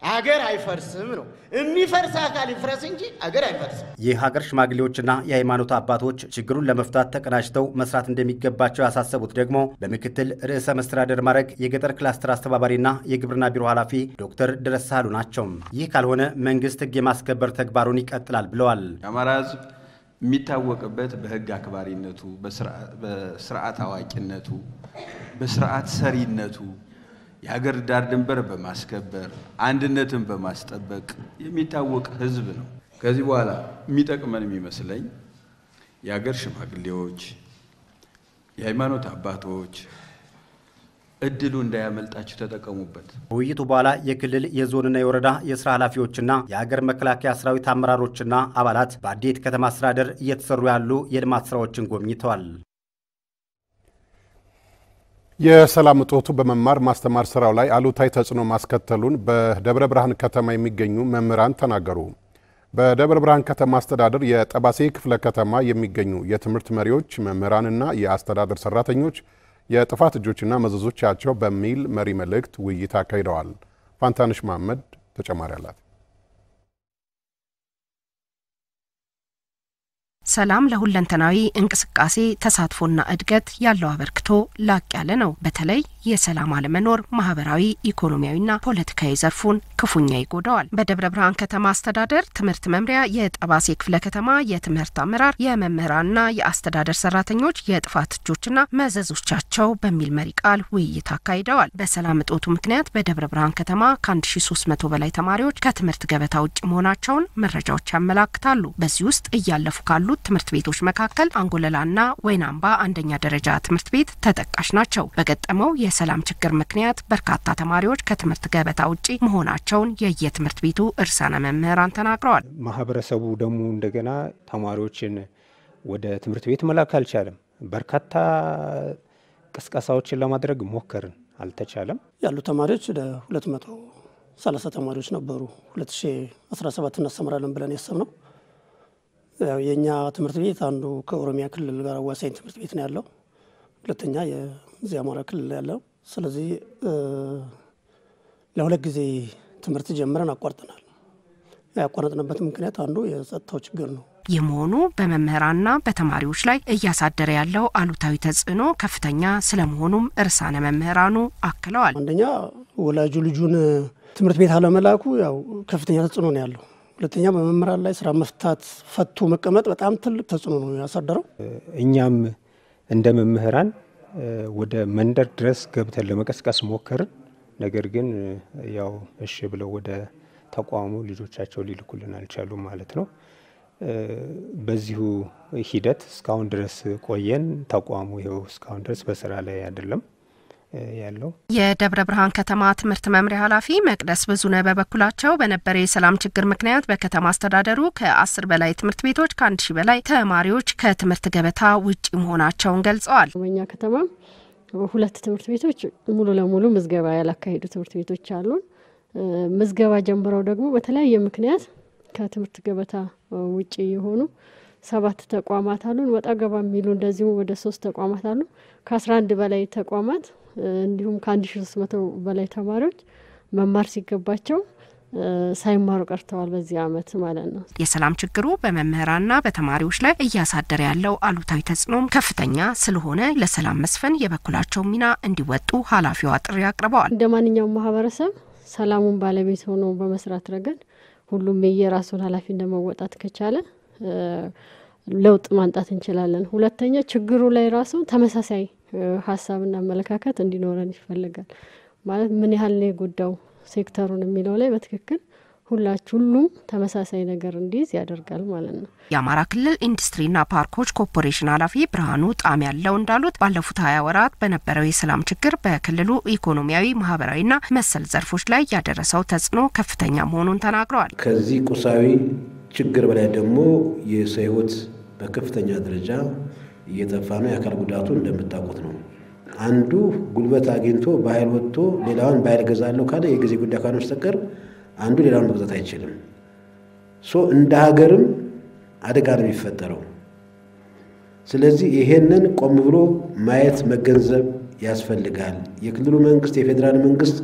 ሀገር አይፈርስም ነው። የሚፈርስ አካል ይፍረስ እንጂ ሀገር አይፈርስም። የሀገር ሽማግሌዎችና የሃይማኖት አባቶች ችግሩን ለመፍታት ተቀናጅተው መስራት እንደሚገባቸው ያሳሰቡት ደግሞ በምክትል ርዕሰ መስተዳድር ማዕረግ የገጠር ክላስተር አስተባባሪና የግብርና ቢሮ ኃላፊ ዶክተር ድረስ ሳህሉ ናቸው። ይህ ካልሆነ መንግስት ህግ የማስከበር ተግባሩን ይቀጥላል ብለዋል። የአማራ ህዝብ የሚታወቅበት በህግ አክባሪነቱ፣ በስርዓት አዋቂነቱ፣ በስርዓት ሰሪነቱ የሀገር ዳር ድንበር በማስከበር አንድነትን በማስጠበቅ የሚታወቅ ህዝብ ነው። ከዚህ በኋላ የሚጠቅመን የሚመስለኝ የሀገር ሽማግሌዎች፣ የሃይማኖት አባቶች እድሉ እንዳያመልጣችሁ ተጠቀሙበት። ውይይቱ በኋላ የክልል የዞንና የወረዳ የስራ ኃላፊዎችና የሀገር መከላከያ ሰራዊት አመራሮችና አባላት በአዴት ከተማ አስተዳደር እየተሰሩ ያሉ የልማት ስራዎችን ጎብኝተዋል። የሰላም እጦቱ በመማር ማስተማር ስራው ላይ አሉታዊ ተጽዕኖ ማስከተሉን በደብረ ብርሃን ከተማ የሚገኙ መምህራን ተናገሩ። በደብረ ብርሃን ከተማ አስተዳደር የጠባሴ ክፍለ ከተማ የሚገኙ የትምህርት መሪዎች፣ መምህራንና የአስተዳደር ሰራተኞች የጥፋት እጆችና መዘዞቻቸው በሚል መሪ መልእክት ውይይት አካሂደዋል። ፋንታንሽ መሐመድ ተጨማሪ አላት። ሰላም ለሁለንተናዊ እንቅስቃሴ ተሳትፎና እድገት ያለው አበርክቶ ላቅ ያለ ነው። በተለይ የሰላም አለመኖር ማህበራዊ፣ ኢኮኖሚያዊና ፖለቲካዊ ዘርፉን ክፉኛ ይጎዳዋል። በደብረ ብርሃን ከተማ አስተዳደር ትምህርት መምሪያ የጠባሴ ክፍለ ከተማ የትምህርት አመራር፣ የመምህራንና የአስተዳደር ሰራተኞች የጥፋት እጆችና መዘዞቻቸው በሚል መሪ ቃል ውይይት አካሂደዋል። በሰላም እጦቱ ምክንያት በደብረ ብርሃን ከተማ ከ1300 በላይ ተማሪዎች ከትምህርት ገበታ ውጭ መሆናቸውን መረጃዎች ያመላክታሉ። በዚህ ውስጥ እያለፉ ካሉ ትምህርት ቤቶች መካከል አንጎለላና ወይናምባ አንደኛ ደረጃ ትምህርት ቤት ተጠቃሽ ናቸው። በገጠመው የሰላም ችግር ምክንያት በርካታ ተማሪዎች ከትምህርት ገበታ ውጪ መሆናቸውን የየትምህርት ቤቱ እርሳነ መምህራን ተናግረዋል። ማህበረሰቡ ደግሞ እንደገና ተማሪዎችን ወደ ትምህርት ቤት መላክ አልቻለም። በርካታ ቅስቀሳዎችን ለማድረግ ሞከርን፣ አልተቻለም። ያሉ ተማሪዎች ወደ 230 ተማሪዎች ነበሩ። 2017 እናስተምራለን ብለን ያሰብነው ያው የኛ ትምህርት ቤት አንዱ ከኦሮሚያ ክልል ጋር አዋሳኝ ትምህርት ቤት ነው ያለው፣ ሁለተኛ የዚህ አማራ ክልል ያለው። ስለዚህ ለሁለት ጊዜ ትምህርት ጀምረን አቋርጠናል። ያቋረጥንበት ምክንያት አንዱ የጸጥታው ችግር ነው። የመሆኑ በመምህራንና በተማሪዎች ላይ እያሳደረ ያለው አሉታዊ ተጽዕኖ ከፍተኛ ስለመሆኑም እርሳነ መምህራኑ አክለዋል። አንደኛ ወላጁ ልጁን ትምህርት ቤት አለመላኩ ያው ከፍተኛ ተጽዕኖ ነው ያለው። ሁለተኛ በመምህራን ላይ ስራ መፍታት ፈቶ መቀመጥ በጣም ትልቅ ተጽዕኖ ነው ያሳደረው። እኛም እንደ መምህራን ወደ መንደር ድረስ ገብተን ለመቀስቀስ ሞከርን፣ ነገር ግን ያው እሺ ብለው ወደ ተቋሙ ልጆቻቸው ሊልኩልን አልቻሉም ማለት ነው። በዚሁ ሂደት እስካሁን ድረስ ቆየን። ተቋሙ ይኸው እስካሁን ድረስ በስራ ላይ አይደለም ያለው። የደብረ ብርሃን ከተማ ትምህርት መምሪያ ኃላፊ መቅደስ ብዙነህ በበኩላቸው በነበረ የሰላም ችግር ምክንያት በከተማ አስተዳደሩ ከ10 በላይ ትምህርት ቤቶች ከ1000 በላይ ተማሪዎች ከትምህርት ገበታ ውጪ መሆናቸውን ገልጸዋል። በእኛ ከተማ 2 ትምህርት ቤቶች ሙሉ ለሙሉ ምዝገባ ያላካሄዱ ትምህርት ቤቶች አሉ። ምዝገባ ጀምረው ደግሞ በተለያየ ምክንያት ከትምህርት ገበታ ውጪ የሆኑ 7 ተቋማት አሉ። ወጣ ገባ የሚሉ እንደዚሁ ወደ 3 ተቋማት አሉ። ከ11 በላይ ተቋማት እንዲሁም ከ1300 በላይ ተማሪዎች መማር ሲገባቸው ሳይማሩ ቀርተዋል በዚህ አመት ማለት ነው። የሰላም ችግሩ በመምህራንና በተማሪዎች ላይ እያሳደረ ያለው አሉታዊ ተጽዕኖም ከፍተኛ ስለሆነ ለሰላም መስፈን የበኩላቸው ሚና እንዲወጡ ኃላፊዋ ጥሪ አቅርበዋል። እንደማንኛውም ማህበረሰብ ሰላሙን ባለቤት ሆኖ በመስራት ረገድ ሁሉም የራሱን ኃላፊነት መወጣት ከቻለ ለውጥ ማንጣት እንችላለን። ሁለተኛ ችግሩ ላይ ራሱ ተመሳሳይ ሐሳብና አመለካከት እንዲኖረን ይፈልጋል። ማለት ምን ያህል ነው ጉዳዩ ሴክተሩን የሚለው ላይ በትክክል ሁሉም ተመሳሳይ ነገር እንዲይዝ ያደርጋል ማለት ነው። የአማራ ክልል ኢንዱስትሪና ፓርኮች ኮርፖሬሽን ኃላፊ ብርሃኑ ጣም ያለው እንዳሉት ባለፉት 20 ወራት በነበረው የሰላም ችግር በክልሉ ኢኮኖሚያዊ፣ ማህበራዊና መሰል ዘርፎች ላይ ያደረሰው ተጽዕኖ ከፍተኛ መሆኑን ተናግረዋል። ከዚህ ቁሳዊ ችግር በላይ ደግሞ የሰው ሕይወት በከፍተኛ ደረጃ እየጠፋ ነው። የአካል ጉዳቱ እንደምታውቁት ነው። አንዱ ጉልበት አግኝቶ በኃይል ወጥቶ ሌላውን በኃይል ገዛለሁ ካለ የጊዜ ጉዳይ ካለ በስተቀር አንዱ ሌላውን መግዛት አይችልም። እንደ ሀገርም አደጋ ነው የሚፈጠረው። ስለዚህ ይሄንን ቆም ብሎ ማየት መገንዘብ ያስፈልጋል። የክልሉ መንግስት፣ የፌዴራል መንግስት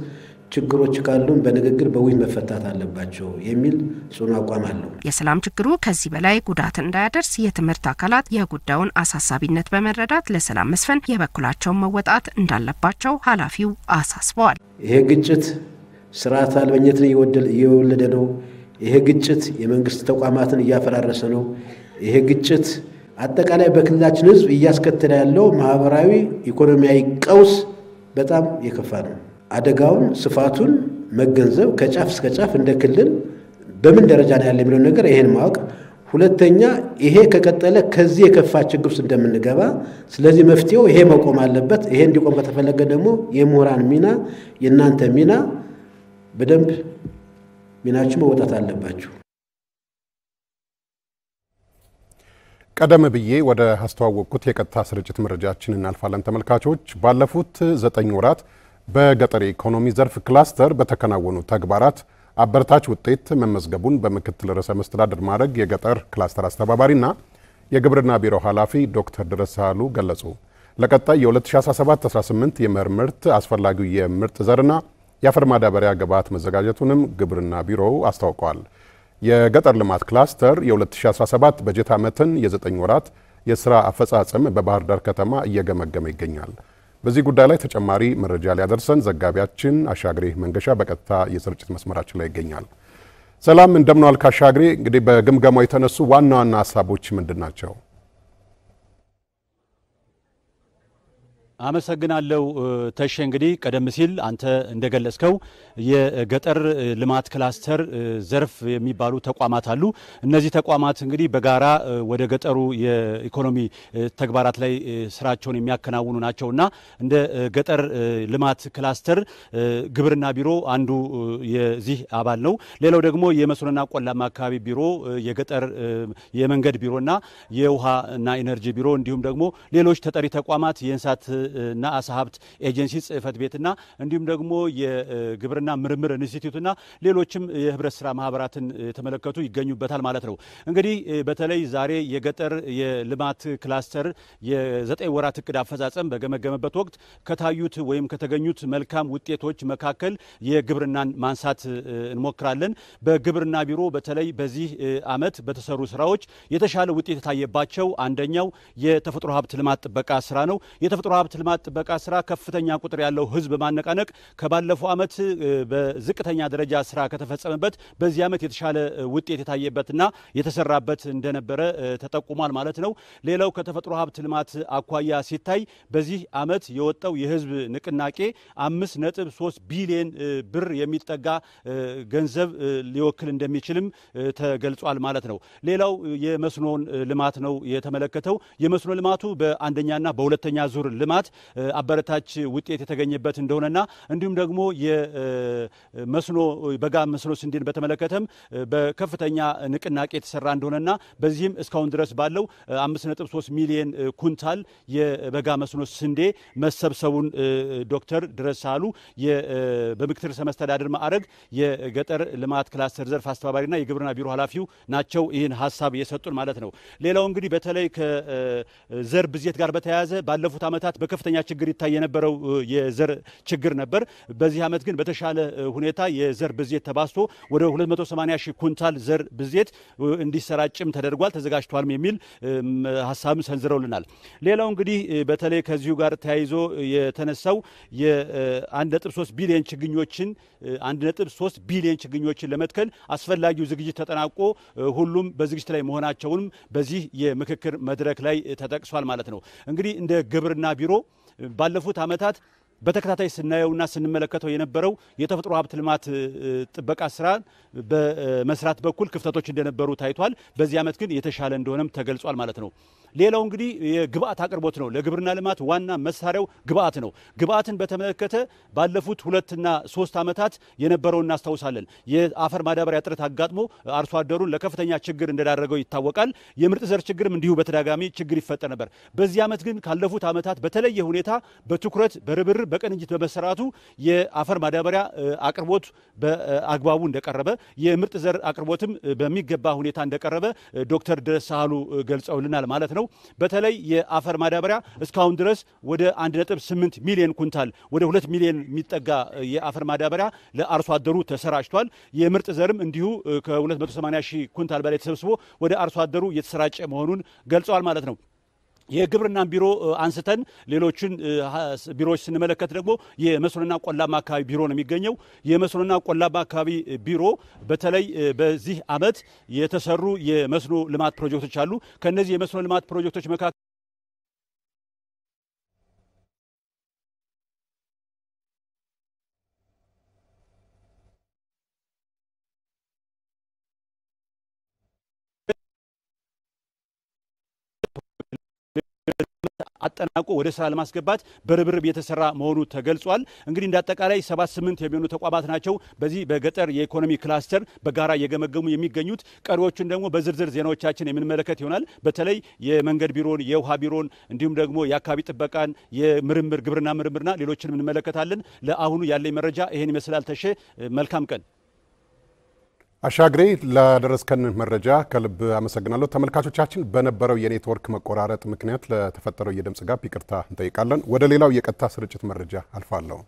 ችግሮች ካሉን በንግግር በውይይት መፈታት አለባቸው የሚል ጽኑ አቋም አለው። የሰላም ችግሩ ከዚህ በላይ ጉዳት እንዳያደርስ የትምህርት አካላት የጉዳዩን አሳሳቢነት በመረዳት ለሰላም መስፈን የበኩላቸውን መወጣት እንዳለባቸው ኃላፊው አሳስበዋል። ይሄ ግጭት ስርዓት አልበኝነትን እየወለደ ነው። ይሄ ግጭት የመንግስት ተቋማትን እያፈራረሰ ነው። ይሄ ግጭት አጠቃላይ በክልላችን ህዝብ እያስከተለ ያለው ማህበራዊ፣ ኢኮኖሚያዊ ቀውስ በጣም የከፋ ነው። አደጋውን ስፋቱን መገንዘብ ከጫፍ እስከ ጫፍ እንደ ክልል በምን ደረጃ ነው ያለ የሚለው ነገር ይሄን ማወቅ። ሁለተኛ ይሄ ከቀጠለ ከዚህ የከፋ ችግር ውስጥ እንደምንገባ፣ ስለዚህ መፍትሄው ይሄ መቆም አለበት። ይሄ እንዲቆም ከተፈለገ ደግሞ የምሁራን ሚና፣ የእናንተ ሚና በደንብ ሚናችሁ መወጣት አለባችሁ። ቀደም ብዬ ወደ አስተዋወቅኩት የቀጥታ ስርጭት መረጃችን እናልፋለን ተመልካቾች። ባለፉት 9 ወራት በገጠር ኢኮኖሚ ዘርፍ ክላስተር በተከናወኑ ተግባራት አበረታች ውጤት መመዝገቡን በምክትል ርዕሰ መስተዳድር ማዕረግ የገጠር ክላስተር አስተባባሪና የግብርና ቢሮ ኃላፊ ዶክተር ድረስ ሳህሉ ገለጹ። ለቀጣይ የ2017-18 የመኸር ምርት አስፈላጊው የምርጥ ዘርና የአፈር ማዳበሪያ ግብዓት መዘጋጀቱንም ግብርና ቢሮው አስታውቋል። የገጠር ልማት ክላስተር የ2017 በጀት ዓመትን የ9 ወራት የስራ አፈጻጸም በባህር ዳር ከተማ እየገመገመ ይገኛል። በዚህ ጉዳይ ላይ ተጨማሪ መረጃ ሊያደርሰን ዘጋቢያችን አሻግሬ መንገሻ በቀጥታ የስርጭት መስመራችን ላይ ይገኛል። ሰላም እንደምን ዋልክ አሻግሬ? እንግዲህ በግምገማው የተነሱ ዋና ዋና ሀሳቦች ምንድን ናቸው? አመሰግናለሁ ተሸ። እንግዲህ ቀደም ሲል አንተ እንደገለጽከው የገጠር ልማት ክላስተር ዘርፍ የሚባሉ ተቋማት አሉ። እነዚህ ተቋማት እንግዲህ በጋራ ወደ ገጠሩ የኢኮኖሚ ተግባራት ላይ ስራቸውን የሚያከናውኑ ናቸውና እንደ ገጠር ልማት ክላስተር ግብርና ቢሮ አንዱ የዚህ አባል ነው። ሌላው ደግሞ የመስኖና ቆላማ አካባቢ ቢሮ፣ የገጠር የመንገድ ቢሮና የውሃና ኢነርጂ ቢሮ እንዲሁም ደግሞ ሌሎች ተጠሪ ተቋማት የእንስሳት እና አሳ ሀብት ኤጀንሲ ጽህፈት ቤትና እንዲሁም ደግሞ የግብርና ምርምር ኢንስቲትዩትና ሌሎችም የህብረት ስራ ማህበራትን የተመለከቱ ይገኙበታል ማለት ነው። እንግዲህ በተለይ ዛሬ የገጠር የልማት ክላስተር የ9 ወራት እቅድ አፈጻጸም በገመገመበት ወቅት ከታዩት ወይም ከተገኙት መልካም ውጤቶች መካከል የግብርናን ማንሳት እንሞክራለን። በግብርና ቢሮ በተለይ በዚህ አመት በተሰሩ ስራዎች የተሻለ ውጤት የታየባቸው አንደኛው የተፈጥሮ ሀብት ልማት ጥበቃ ስራ ነው። የተፈጥሮ ሀብት ልማት ጥበቃ ስራ ከፍተኛ ቁጥር ያለው ህዝብ በማነቃነቅ ከባለፈው ዓመት በዝቅተኛ ደረጃ ስራ ከተፈጸመበት በዚህ ዓመት የተሻለ ውጤት የታየበትና የተሰራበት እንደነበረ ተጠቁሟል ማለት ነው። ሌላው ከተፈጥሮ ሀብት ልማት አኳያ ሲታይ በዚህ ዓመት የወጣው የህዝብ ንቅናቄ 5.3 ቢሊዮን ብር የሚጠጋ ገንዘብ ሊወክል እንደሚችልም ተገልጿል ማለት ነው። ሌላው የመስኖን ልማት ነው የተመለከተው። የመስኖ ልማቱ በአንደኛና በሁለተኛ ዙር ልማት አበረታች ውጤት የተገኘበት እንደሆነና እንዲሁም ደግሞ የመስኖ በጋ መስኖ ስንዴን በተመለከተም በከፍተኛ ንቅናቄ የተሰራ እንደሆነና በዚህም እስካሁን ድረስ ባለው 5.3 ሚሊዮን ኩንታል የበጋ መስኖ ስንዴ መሰብሰቡን ዶክተር ድረስ ሳህሉ በምክትል ርዕሰ መስተዳድር ማዕረግ የገጠር ልማት ክላስተር ዘርፍ አስተባባሪና የግብርና ቢሮ ኃላፊው ናቸው ይህን ሀሳብ የሰጡን ማለት ነው። ሌላው እንግዲህ በተለይ ከዘር ብዜት ጋር በተያያዘ ባለፉት ዓመታት በከፍተኛ ችግር ይታይ የነበረው የዘር ችግር ነበር። በዚህ ዓመት ግን በተሻለ ሁኔታ የዘር ብዜት ተባስቶ ወደ 280 ሺህ ኩንታል ዘር ብዜት እንዲሰራጭም ተደርጓል ተዘጋጅቷል የሚል ሀሳብ ሰንዝረውልናል። ሌላው እንግዲህ በተለይ ከዚሁ ጋር ተያይዞ የተነሳው የ1.3 ቢሊዮን ችግኞችን 1.3 ቢሊዮን ችግኞችን ለመትከል አስፈላጊው ዝግጅት ተጠናቆ ሁሉም በዝግጅት ላይ መሆናቸውንም በዚህ የምክክር መድረክ ላይ ተጠቅሷል ማለት ነው። እንግዲህ እንደ ግብርና ቢሮ ባለፉት ዓመታት በተከታታይ ስናየውና ስንመለከተው የነበረው የተፈጥሮ ሀብት ልማት ጥበቃ ስራ በመስራት በኩል ክፍተቶች እንደነበሩ ታይቷል። በዚህ ዓመት ግን የተሻለ እንደሆነም ተገልጿል ማለት ነው። ሌላው እንግዲህ የግብአት አቅርቦት ነው። ለግብርና ልማት ዋና መሳሪያው ግብአት ነው። ግብአትን በተመለከተ ባለፉት 2 እና 3 ዓመታት የነበረውን እናስታውሳለን። የአፈር ማዳበሪያ እጥረት አጋጥሞ አርሶ አደሩን ለከፍተኛ ችግር እንደዳረገው ይታወቃል። የምርጥ ዘር ችግርም እንዲሁ በተደጋጋሚ ችግር ይፈጠር ነበር። በዚህ ዓመት ግን ካለፉት ዓመታት በተለየ ሁኔታ በትኩረት በርብርብ በቅንጅት በመሰራቱ የአፈር ማዳበሪያ አቅርቦት በአግባቡ እንደቀረበ የምርጥ ዘር አቅርቦትም በሚገባ ሁኔታ እንደቀረበ ዶክተር ድረስ ሳህሉ ገልጸውልናል ማለት ነው። በተለይ የአፈር ማዳበሪያ እስካሁን ድረስ ወደ 1.8 ሚሊዮን ኩንታል ወደ 2 ሚሊዮን የሚጠጋ የአፈር ማዳበሪያ ለአርሶ አደሩ ተሰራጭቷል። የምርጥ ዘርም እንዲሁ ከ280 ሺህ ኩንታል በላይ ተሰብስቦ ወደ አርሶ አደሩ እየተሰራጨ መሆኑን ገልጸዋል ማለት ነው። የግብርናን ቢሮ አንስተን ሌሎችን ቢሮዎች ስንመለከት ደግሞ የመስኖና ቆላማ አካባቢ ቢሮ ነው የሚገኘው። የመስኖና ቆላማ አካባቢ ቢሮ በተለይ በዚህ ዓመት የተሰሩ የመስኖ ልማት ፕሮጀክቶች አሉ። ከነዚህ የመስኖ ልማት ፕሮጀክቶች መካከል አጠናቆ ወደ ስራ ለማስገባት በርብርብ የተሰራ መሆኑ ተገልጿል። እንግዲህ እንዳጠቃላይ 78 የሚሆኑ ተቋማት ናቸው በዚህ በገጠር የኢኮኖሚ ክላስተር በጋራ እየገመገሙ የሚገኙት። ቀሪዎቹን ደግሞ በዝርዝር ዜናዎቻችን የምንመለከት ይሆናል። በተለይ የመንገድ ቢሮን፣ የውሃ ቢሮን እንዲሁም ደግሞ የአካባቢ ጥበቃን፣ የምርምር ግብርና ምርምርና ሌሎችንም እንመለከታለን። ለአሁኑ ያለኝ መረጃ ይሄን ይመስላል። ተሼ መልካም ቀን። አሻግሬ ላደረስከን መረጃ ከልብ አመሰግናለሁ። ተመልካቾቻችን በነበረው የኔትወርክ መቆራረጥ ምክንያት ለተፈጠረው የድምጽ ጋፕ ይቅርታ እንጠይቃለን። ወደ ሌላው የቀጥታ ስርጭት መረጃ አልፋለሁ።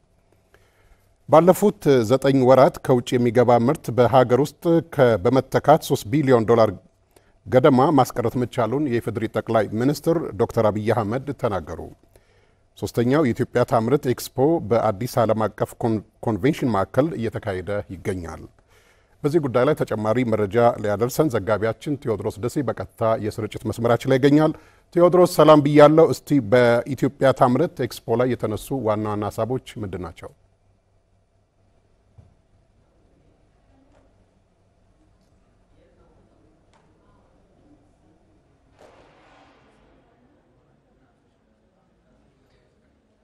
ባለፉት 9 ወራት ከውጭ የሚገባ ምርት በሀገር ውስጥ በመተካት 3 ቢሊዮን ዶላር ገደማ ማስቀረት መቻሉን የኢፌዴሪ ጠቅላይ ሚኒስትር ዶክተር አብይ አህመድ ተናገሩ። ሶስተኛው የኢትዮጵያ ታምርት ኤክስፖ በአዲስ ዓለም አቀፍ ኮንቬንሽን ማዕከል እየተካሄደ ይገኛል። በዚህ ጉዳይ ላይ ተጨማሪ መረጃ ሊያደርሰን ዘጋቢያችን ቴዎድሮስ ደሴ በቀጥታ የስርጭት መስመራችን ላይ ይገኛል። ቴዎድሮስ ሰላም ብያለሁ። እስቲ በኢትዮጵያ ታምርት ኤክስፖ ላይ የተነሱ ዋና ዋና ሀሳቦች ምንድን ናቸው?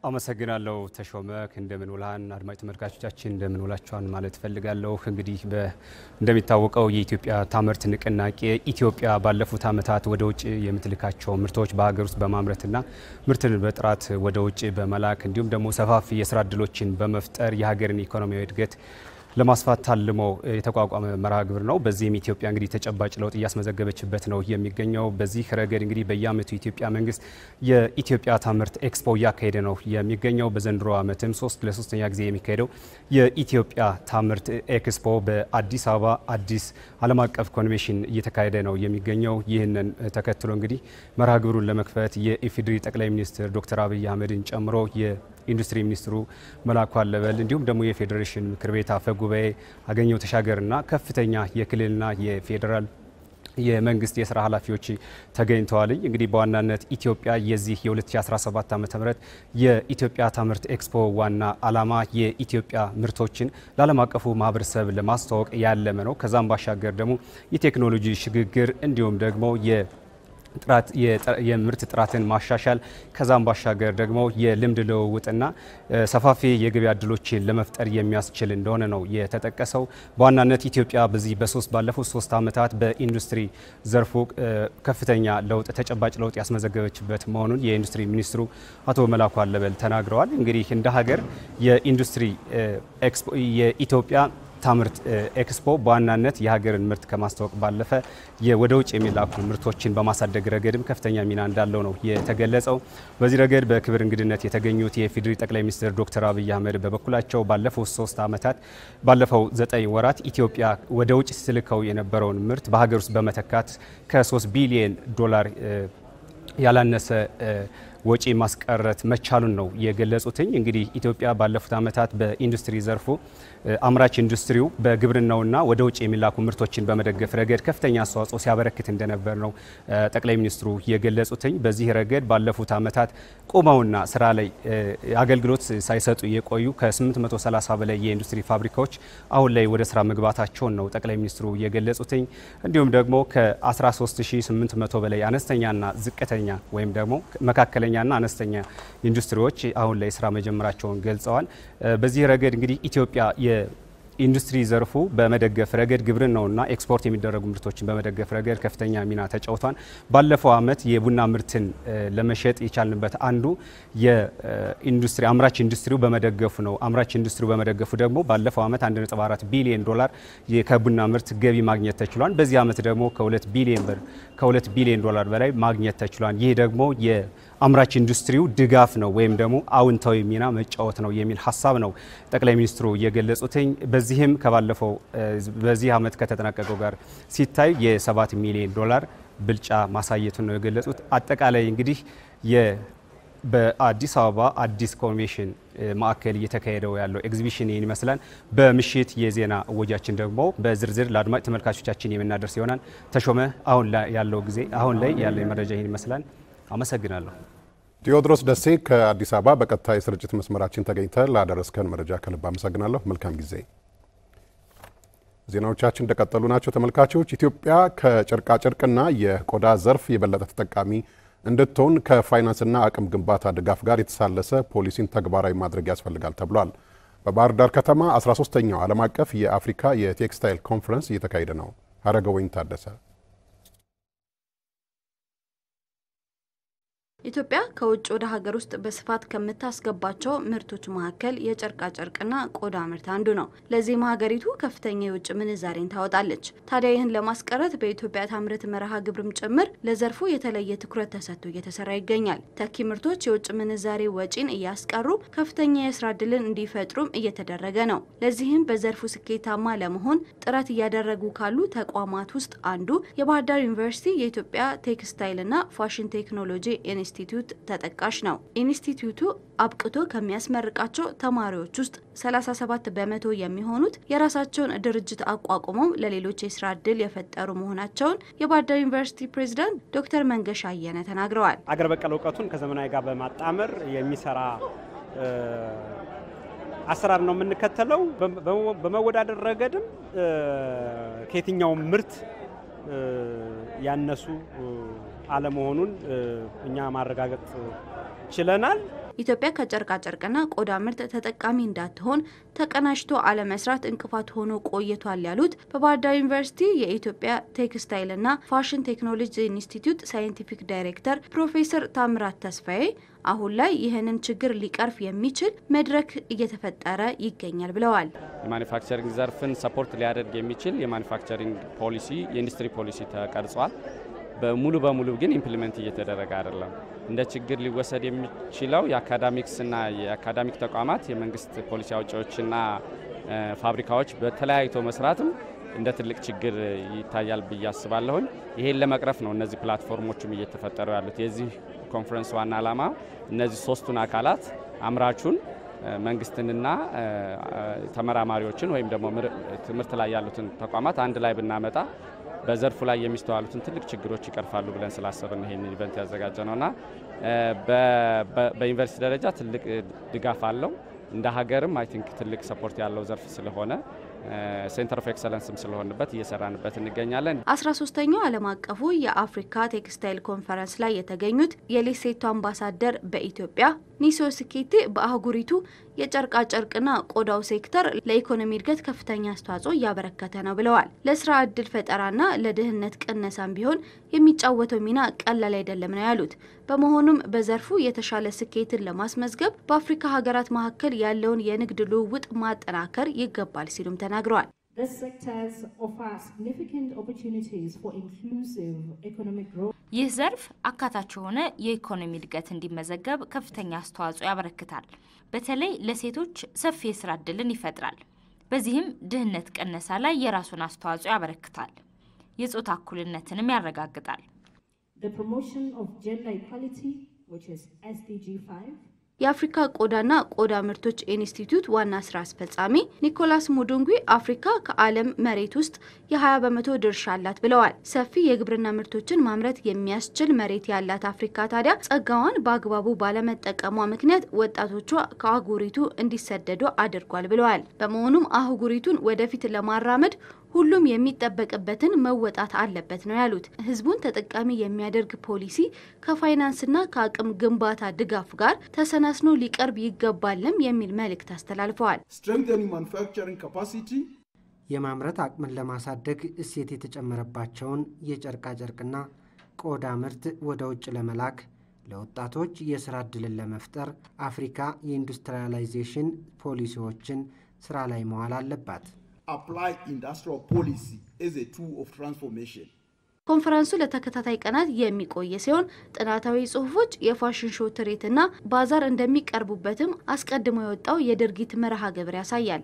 አመሰግናለሁ ተሾመ። እንደምን ውላን አድማጭ ተመልካቾቻችን እንደምን ውላችኋን ማለት ፈልጋለሁ። እንግዲህ እንደሚታወቀው የኢትዮጵያ ታምርት ንቅናቄ ኢትዮጵያ ባለፉት ዓመታት ወደ ውጭ የምትልካቸው ምርቶች በሀገር ውስጥ በማምረትና ምርትን በጥራት ወደ ውጭ በመላክ እንዲሁም ደግሞ ሰፋፊ የስራ እድሎችን በመፍጠር የሀገርን ኢኮኖሚያዊ እድገት ለማስፋት ታልሞ የተቋቋመ መርሃ ግብር ነው። በዚህም ኢትዮጵያ እንግዲህ ተጨባጭ ለውጥ እያስመዘገበችበት ነው የሚገኘው። በዚህ ረገድ እንግዲህ በየዓመቱ የኢትዮጵያ መንግስት የኢትዮጵያ ታምርት ኤክስፖ እያካሄደ ነው የሚገኘው። በዘንድሮ ዓመትም ለሶስተኛ ጊዜ የሚካሄደው የኢትዮጵያ ታምርት ኤክስፖ በአዲስ አበባ አዲስ ዓለም አቀፍ ኮንቬንሽን እየተካሄደ ነው የሚገኘው። ይህንን ተከትሎ እንግዲህ መርሃ ግብሩን ለመክፈት የኢፌዴሪ ጠቅላይ ሚኒስትር ዶክተር አብይ አህመድን ጨምሮ የኢንዱስትሪ ሚኒስትሩ መላኩ አለበል እንዲሁም ደግሞ የፌዴሬሽን ምክር ቤት አፈ ጉባኤ አገኘሁ ተሻገርና ከፍተኛ የክልልና የፌዴራል የመንግስት የስራ ኃላፊዎች ተገኝተዋል። እንግዲህ በዋናነት ኢትዮጵያ የዚህ የ2017 ዓ.ም የኢትዮጵያ ታምርት ኤክስፖ ዋና ዓላማ የኢትዮጵያ ምርቶችን ለዓለም አቀፉ ማህበረሰብ ለማስተዋወቅ ያለመ ነው። ከዛም ባሻገር ደግሞ የቴክኖሎጂ ሽግግር እንዲሁም ደግሞ የምርት ጥራትን ማሻሻል ከዛም ባሻገር ደግሞ የልምድ ልውውጥና ሰፋፊ የገበያ እድሎችን ለመፍጠር የሚያስችል እንደሆነ ነው የተጠቀሰው። በዋናነት ኢትዮጵያ በዚህ ባለፉት 3 ዓመታት በኢንዱስትሪ ዘርፉ ከፍተኛ ለውጥ ተጨባጭ ለውጥ ያስመዘገበችበት መሆኑን የኢንዱስትሪ ሚኒስትሩ አቶ መላኩ አለበል ተናግረዋል። እንግዲህ እንደ ሀገር የኢንዱስትሪ ኤክስፖ የኢትዮጵያ ታምርት ኤክስፖ በዋናነት የሀገርን ምርት ከማስተዋወቅ ባለፈ ወደ ውጭ የሚላኩ ምርቶችን በማሳደግ ረገድም ከፍተኛ ሚና እንዳለው ነው የተገለጸው። በዚህ ረገድ በክብር እንግድነት የተገኙት የኢፌዴሪ ጠቅላይ ሚኒስትር ዶክተር አብይ አህመድ በበኩላቸው ባለፈው 9 ወራት ኢትዮጵያ ወደ ውጭ ስትልከው የነበረውን ምርት በሀገር ውስጥ በመተካት ከ3 ቢሊዮን ዶላር ያላነሰ ወጪ ማስቀረት መቻሉን ነው የገለጹትኝ። እንግዲህ ኢትዮጵያ ባለፉት ዓመታት በኢንዱስትሪ ዘርፉ አምራች ኢንዱስትሪው በግብርናውና ወደ ውጭ የሚላኩ ምርቶችን በመደገፍ ረገድ ከፍተኛ አስተዋጽኦ ሲያበረክት እንደነበር ነው ጠቅላይ ሚኒስትሩ የገለጹትኝ። በዚህ ረገድ ባለፉት ዓመታት ቆመውና ስራ ላይ አገልግሎት ሳይሰጡ የቆዩ ከ830 በላይ የኢንዱስትሪ ፋብሪካዎች አሁን ላይ ወደ ስራ መግባታቸውን ነው ጠቅላይ ሚኒስትሩ የገለጹትኝ። እንዲሁም ደግሞ ከ13800 በላይ አነስተኛና ዝቅተኛ ወይም ደግሞ መካከለኛና አነስተኛ ኢንዱስትሪዎች አሁን ላይ ስራ መጀመራቸውን ገልጸዋል። በዚህ ረገድ እንግዲህ ኢትዮጵያ የኢንዱስትሪ ዘርፉ በመደገፍ ረገድ ግብርናውና ኤክስፖርት የሚደረጉ ምርቶችን በመደገፍ ረገድ ከፍተኛ ሚና ተጫውቷል። ባለፈው ዓመት የቡና ምርትን ለመሸጥ የቻልንበት አንዱ የኢንዱስትሪ አምራች ኢንዱስትሪው በመደገፉ ነው። አምራች ኢንዱስትሪው በመደገፉ ደግሞ ባለፈው ዓመት 1.4 ቢሊዮን ዶላር ከቡና ምርት ገቢ ማግኘት ተችሏል። በዚህ ዓመት ደግሞ ከ2 ቢሊዮን ዶላር በላይ ማግኘት ተችሏል። ይህ ደግሞ አምራች ኢንዱስትሪው ድጋፍ ነው ወይም ደግሞ አውንታዊ ሚና መጫወት ነው የሚል ሀሳብ ነው ጠቅላይ ሚኒስትሩ የገለጹትኝ። በዚህም ከባለፈው በዚህ ዓመት ከተጠናቀቀው ጋር ሲታይ የ7 ሚሊዮን ዶላር ብልጫ ማሳየቱን ነው የገለጹት። አጠቃላይ እንግዲህ በአዲስ አበባ አዲስ ኮንቬንሽን ማዕከል እየተካሄደው ያለው ኤግዚቢሽን ይህን ይመስላል። በምሽት የዜና እወጃችን ደግሞ በዝርዝር ለአድማጭ ተመልካቾቻችን የምናደርስ ይሆናል። ተሾመ፣ አሁን ላይ ያለው መረጃ ይህን ይመስላል። አመሰግናለሁ። ቴዎድሮስ ደሴ ከአዲስ አበባ በቀጥታ የስርጭት መስመራችን ተገኝተ ላደረስከን መረጃ ከልብ አመሰግናለሁ። መልካም ጊዜ። ዜናዎቻችን እንደቀጠሉ ናቸው ተመልካቾች። ኢትዮጵያ ከጨርቃጨርቅና የቆዳ ዘርፍ የበለጠ ተጠቃሚ እንድትሆን ከፋይናንስና አቅም ግንባታ ድጋፍ ጋር የተሳለሰ ፖሊሲን ተግባራዊ ማድረግ ያስፈልጋል ተብሏል። በባህር ዳር ከተማ 13ኛው ዓለም አቀፍ የአፍሪካ የቴክስታይል ኮንፈረንስ እየተካሄደ ነው። ሀረገወይን ታደሰ። ኢትዮጵያ ከውጭ ወደ ሀገር ውስጥ በስፋት ከምታስገባቸው ምርቶች መካከል የጨርቃ ጨርቅና ቆዳ ምርት አንዱ ነው። ለዚህም ሀገሪቱ ከፍተኛ የውጭ ምንዛሬን ታወጣለች። ታዲያ ይህን ለማስቀረት በኢትዮጵያ ታምርት መርሃ ግብርም ጭምር ለዘርፉ የተለየ ትኩረት ተሰጥቶ እየተሰራ ይገኛል። ተኪ ምርቶች የውጭ ምንዛሬ ወጪን እያስቀሩ ከፍተኛ የስራ ዕድልን እንዲፈጥሩም እየተደረገ ነው። ለዚህም በዘርፉ ስኬታማ ለመሆን ጥረት እያደረጉ ካሉ ተቋማት ውስጥ አንዱ የባህር ዳር ዩኒቨርሲቲ የኢትዮጵያ ቴክስታይልና ፋሽን ቴክኖሎጂ ኢንስቲትዩት ተጠቃሽ ነው። ኢንስቲትዩቱ አብቅቶ ከሚያስመርቃቸው ተማሪዎች ውስጥ 37 በመቶ የሚሆኑት የራሳቸውን ድርጅት አቋቁመው ለሌሎች የስራ ዕድል የፈጠሩ መሆናቸውን የባህር ዳር ዩኒቨርሲቲ ፕሬዝዳንት ዶክተር መንገሻ አየነ ተናግረዋል። አገር በቀል እውቀቱን ከዘመናዊ ጋር በማጣመር የሚሰራ አሰራር ነው የምንከተለው። በመወዳደር ረገድም ከየትኛው ምርት ያነሱ አለመሆኑን እኛ ማረጋገጥ ችለናል። ኢትዮጵያ ከጨርቃ ጨርቅና ቆዳ ምርት ተጠቃሚ እንዳትሆን ተቀናጅቶ አለመስራት እንቅፋት ሆኖ ቆይቷል ያሉት በባህር ዳር ዩኒቨርሲቲ የኢትዮጵያ ቴክስታይልና ፋሽን ቴክኖሎጂ ኢንስቲትዩት ሳይንቲፊክ ዳይሬክተር ፕሮፌሰር ታምራት ተስፋዬ አሁን ላይ ይህንን ችግር ሊቀርፍ የሚችል መድረክ እየተፈጠረ ይገኛል ብለዋል። የማኑፋክቸሪንግ ዘርፍን ሰፖርት ሊያደርግ የሚችል የማኑፋክቸሪንግ ፖሊሲ የኢንዱስትሪ ፖሊሲ ተቀርጿል። በሙሉ ግን ኢምፕሊመንት እየተደረገ አይደለም። እንደ ችግር ሊወሰድ የሚችለው የአካዳሚክስና የአካዳሚክ ተቋማት የመንግስት ፖሊሲ አውጪዎችና ፋብሪካዎች በተለያይቶ መስራትም እንደ ትልቅ ችግር ይታያል ብዬ አስባለሁኝ። ይሄን ለመቅረፍ ነው እነዚህ ፕላትፎርሞችም እየተፈጠሩ ያሉት። የዚህ ኮንፈረንስ ዋና ዓላማ እነዚህ ሶስቱን አካላት አምራቹን መንግስትንና ተመራማሪዎችን ወይም ደግሞ ትምህርት ላይ ያሉትን ተቋማት አንድ ላይ ብናመጣ በዘርፉ ላይ የሚስተዋሉትን ትልቅ ችግሮች ይቀርፋሉ ብለን ስላሰብን ይሄን ኢቨንት ያዘጋጀነውና በዩኒቨርሲቲ ደረጃ ትልቅ ድጋፍ አለው። እንደ ሀገርም አይ ቲንክ ትልቅ ሰፖርት ያለው ዘርፍ ስለሆነ ሴንተር ኦፍ ኤክሰለንስም ስለሆነበት እየሰራንበት እንገኛለን። 13ኛው ዓለም አቀፉ የአፍሪካ ቴክስታይል ኮንፈረንስ ላይ የተገኙት የሌሴቶ አምባሳደር በኢትዮጵያ ኒሶ ስኬቴ በአህጉሪቱ የጨርቃ ጨርቅና ቆዳው ሴክተር ለኢኮኖሚ እድገት ከፍተኛ አስተዋጽኦ እያበረከተ ነው ብለዋል። ለስራ ዕድል ፈጠራና ለድህነት ቅነሳም ቢሆን የሚጫወተው ሚና ቀላል አይደለም ነው ያሉት። በመሆኑም በዘርፉ የተሻለ ስኬትን ለማስመዝገብ በአፍሪካ ሀገራት መካከል ያለውን የንግድ ልውውጥ ማጠናከር ይገባል ሲሉም ተናግረዋል። ይህ ዘርፍ አካታች የሆነ የኢኮኖሚ እድገት እንዲመዘገብ ከፍተኛ አስተዋጽኦ ያበረክታል። በተለይ ለሴቶች ሰፊ የስራ ዕድልን ይፈጥራል። በዚህም ድህነት ቅነሳ ላይ የራሱን አስተዋጽኦ ያበረክታል። የጾታ እኩልነትንም ያረጋግጣል። የአፍሪካ ቆዳና ቆዳ ምርቶች ኢንስቲትዩት ዋና ስራ አስፈጻሚ ኒኮላስ ሙዱንጉ አፍሪካ ከዓለም መሬት ውስጥ የ20% ድርሻ አላት ብለዋል። ሰፊ የግብርና ምርቶችን ማምረት የሚያስችል መሬት ያላት አፍሪካ ታዲያ ጸጋዋን በአግባቡ ባለመጠቀሟ ምክንያት ወጣቶቿ ከአህጉሪቱ እንዲሰደዱ አድርጓል ብለዋል። በመሆኑም አህጉሪቱን ወደፊት ለማራመድ ሁሉም የሚጠበቅበትን መወጣት አለበት ነው ያሉት። ህዝቡን ተጠቃሚ የሚያደርግ ፖሊሲ ከፋይናንስና ከአቅም ግንባታ ድጋፍ ጋር ተሰናስኖ ሊቀርብ ይገባልም የሚል መልእክት አስተላልፈዋል። የማምረት አቅምን ለማሳደግ እሴት የተጨመረባቸውን የጨርቃ ጨርቅና ቆዳ ምርት ወደ ውጭ ለመላክ ለወጣቶች የስራ ዕድልን ለመፍጠር አፍሪካ የኢንዱስትሪያላይዜሽን ፖሊሲዎችን ስራ ላይ መዋል አለባት። Apply industrial policy as a tool of transformation. ኮንፈረንሱ ለተከታታይ ቀናት የሚቆይ ሲሆን ጥናታዊ ጽሁፎች፣ የፋሽን ሾው ትርኢትና ባዛር እንደሚቀርቡበትም አስቀድሞ የወጣው የድርጊት መርሃ ግብር ያሳያል።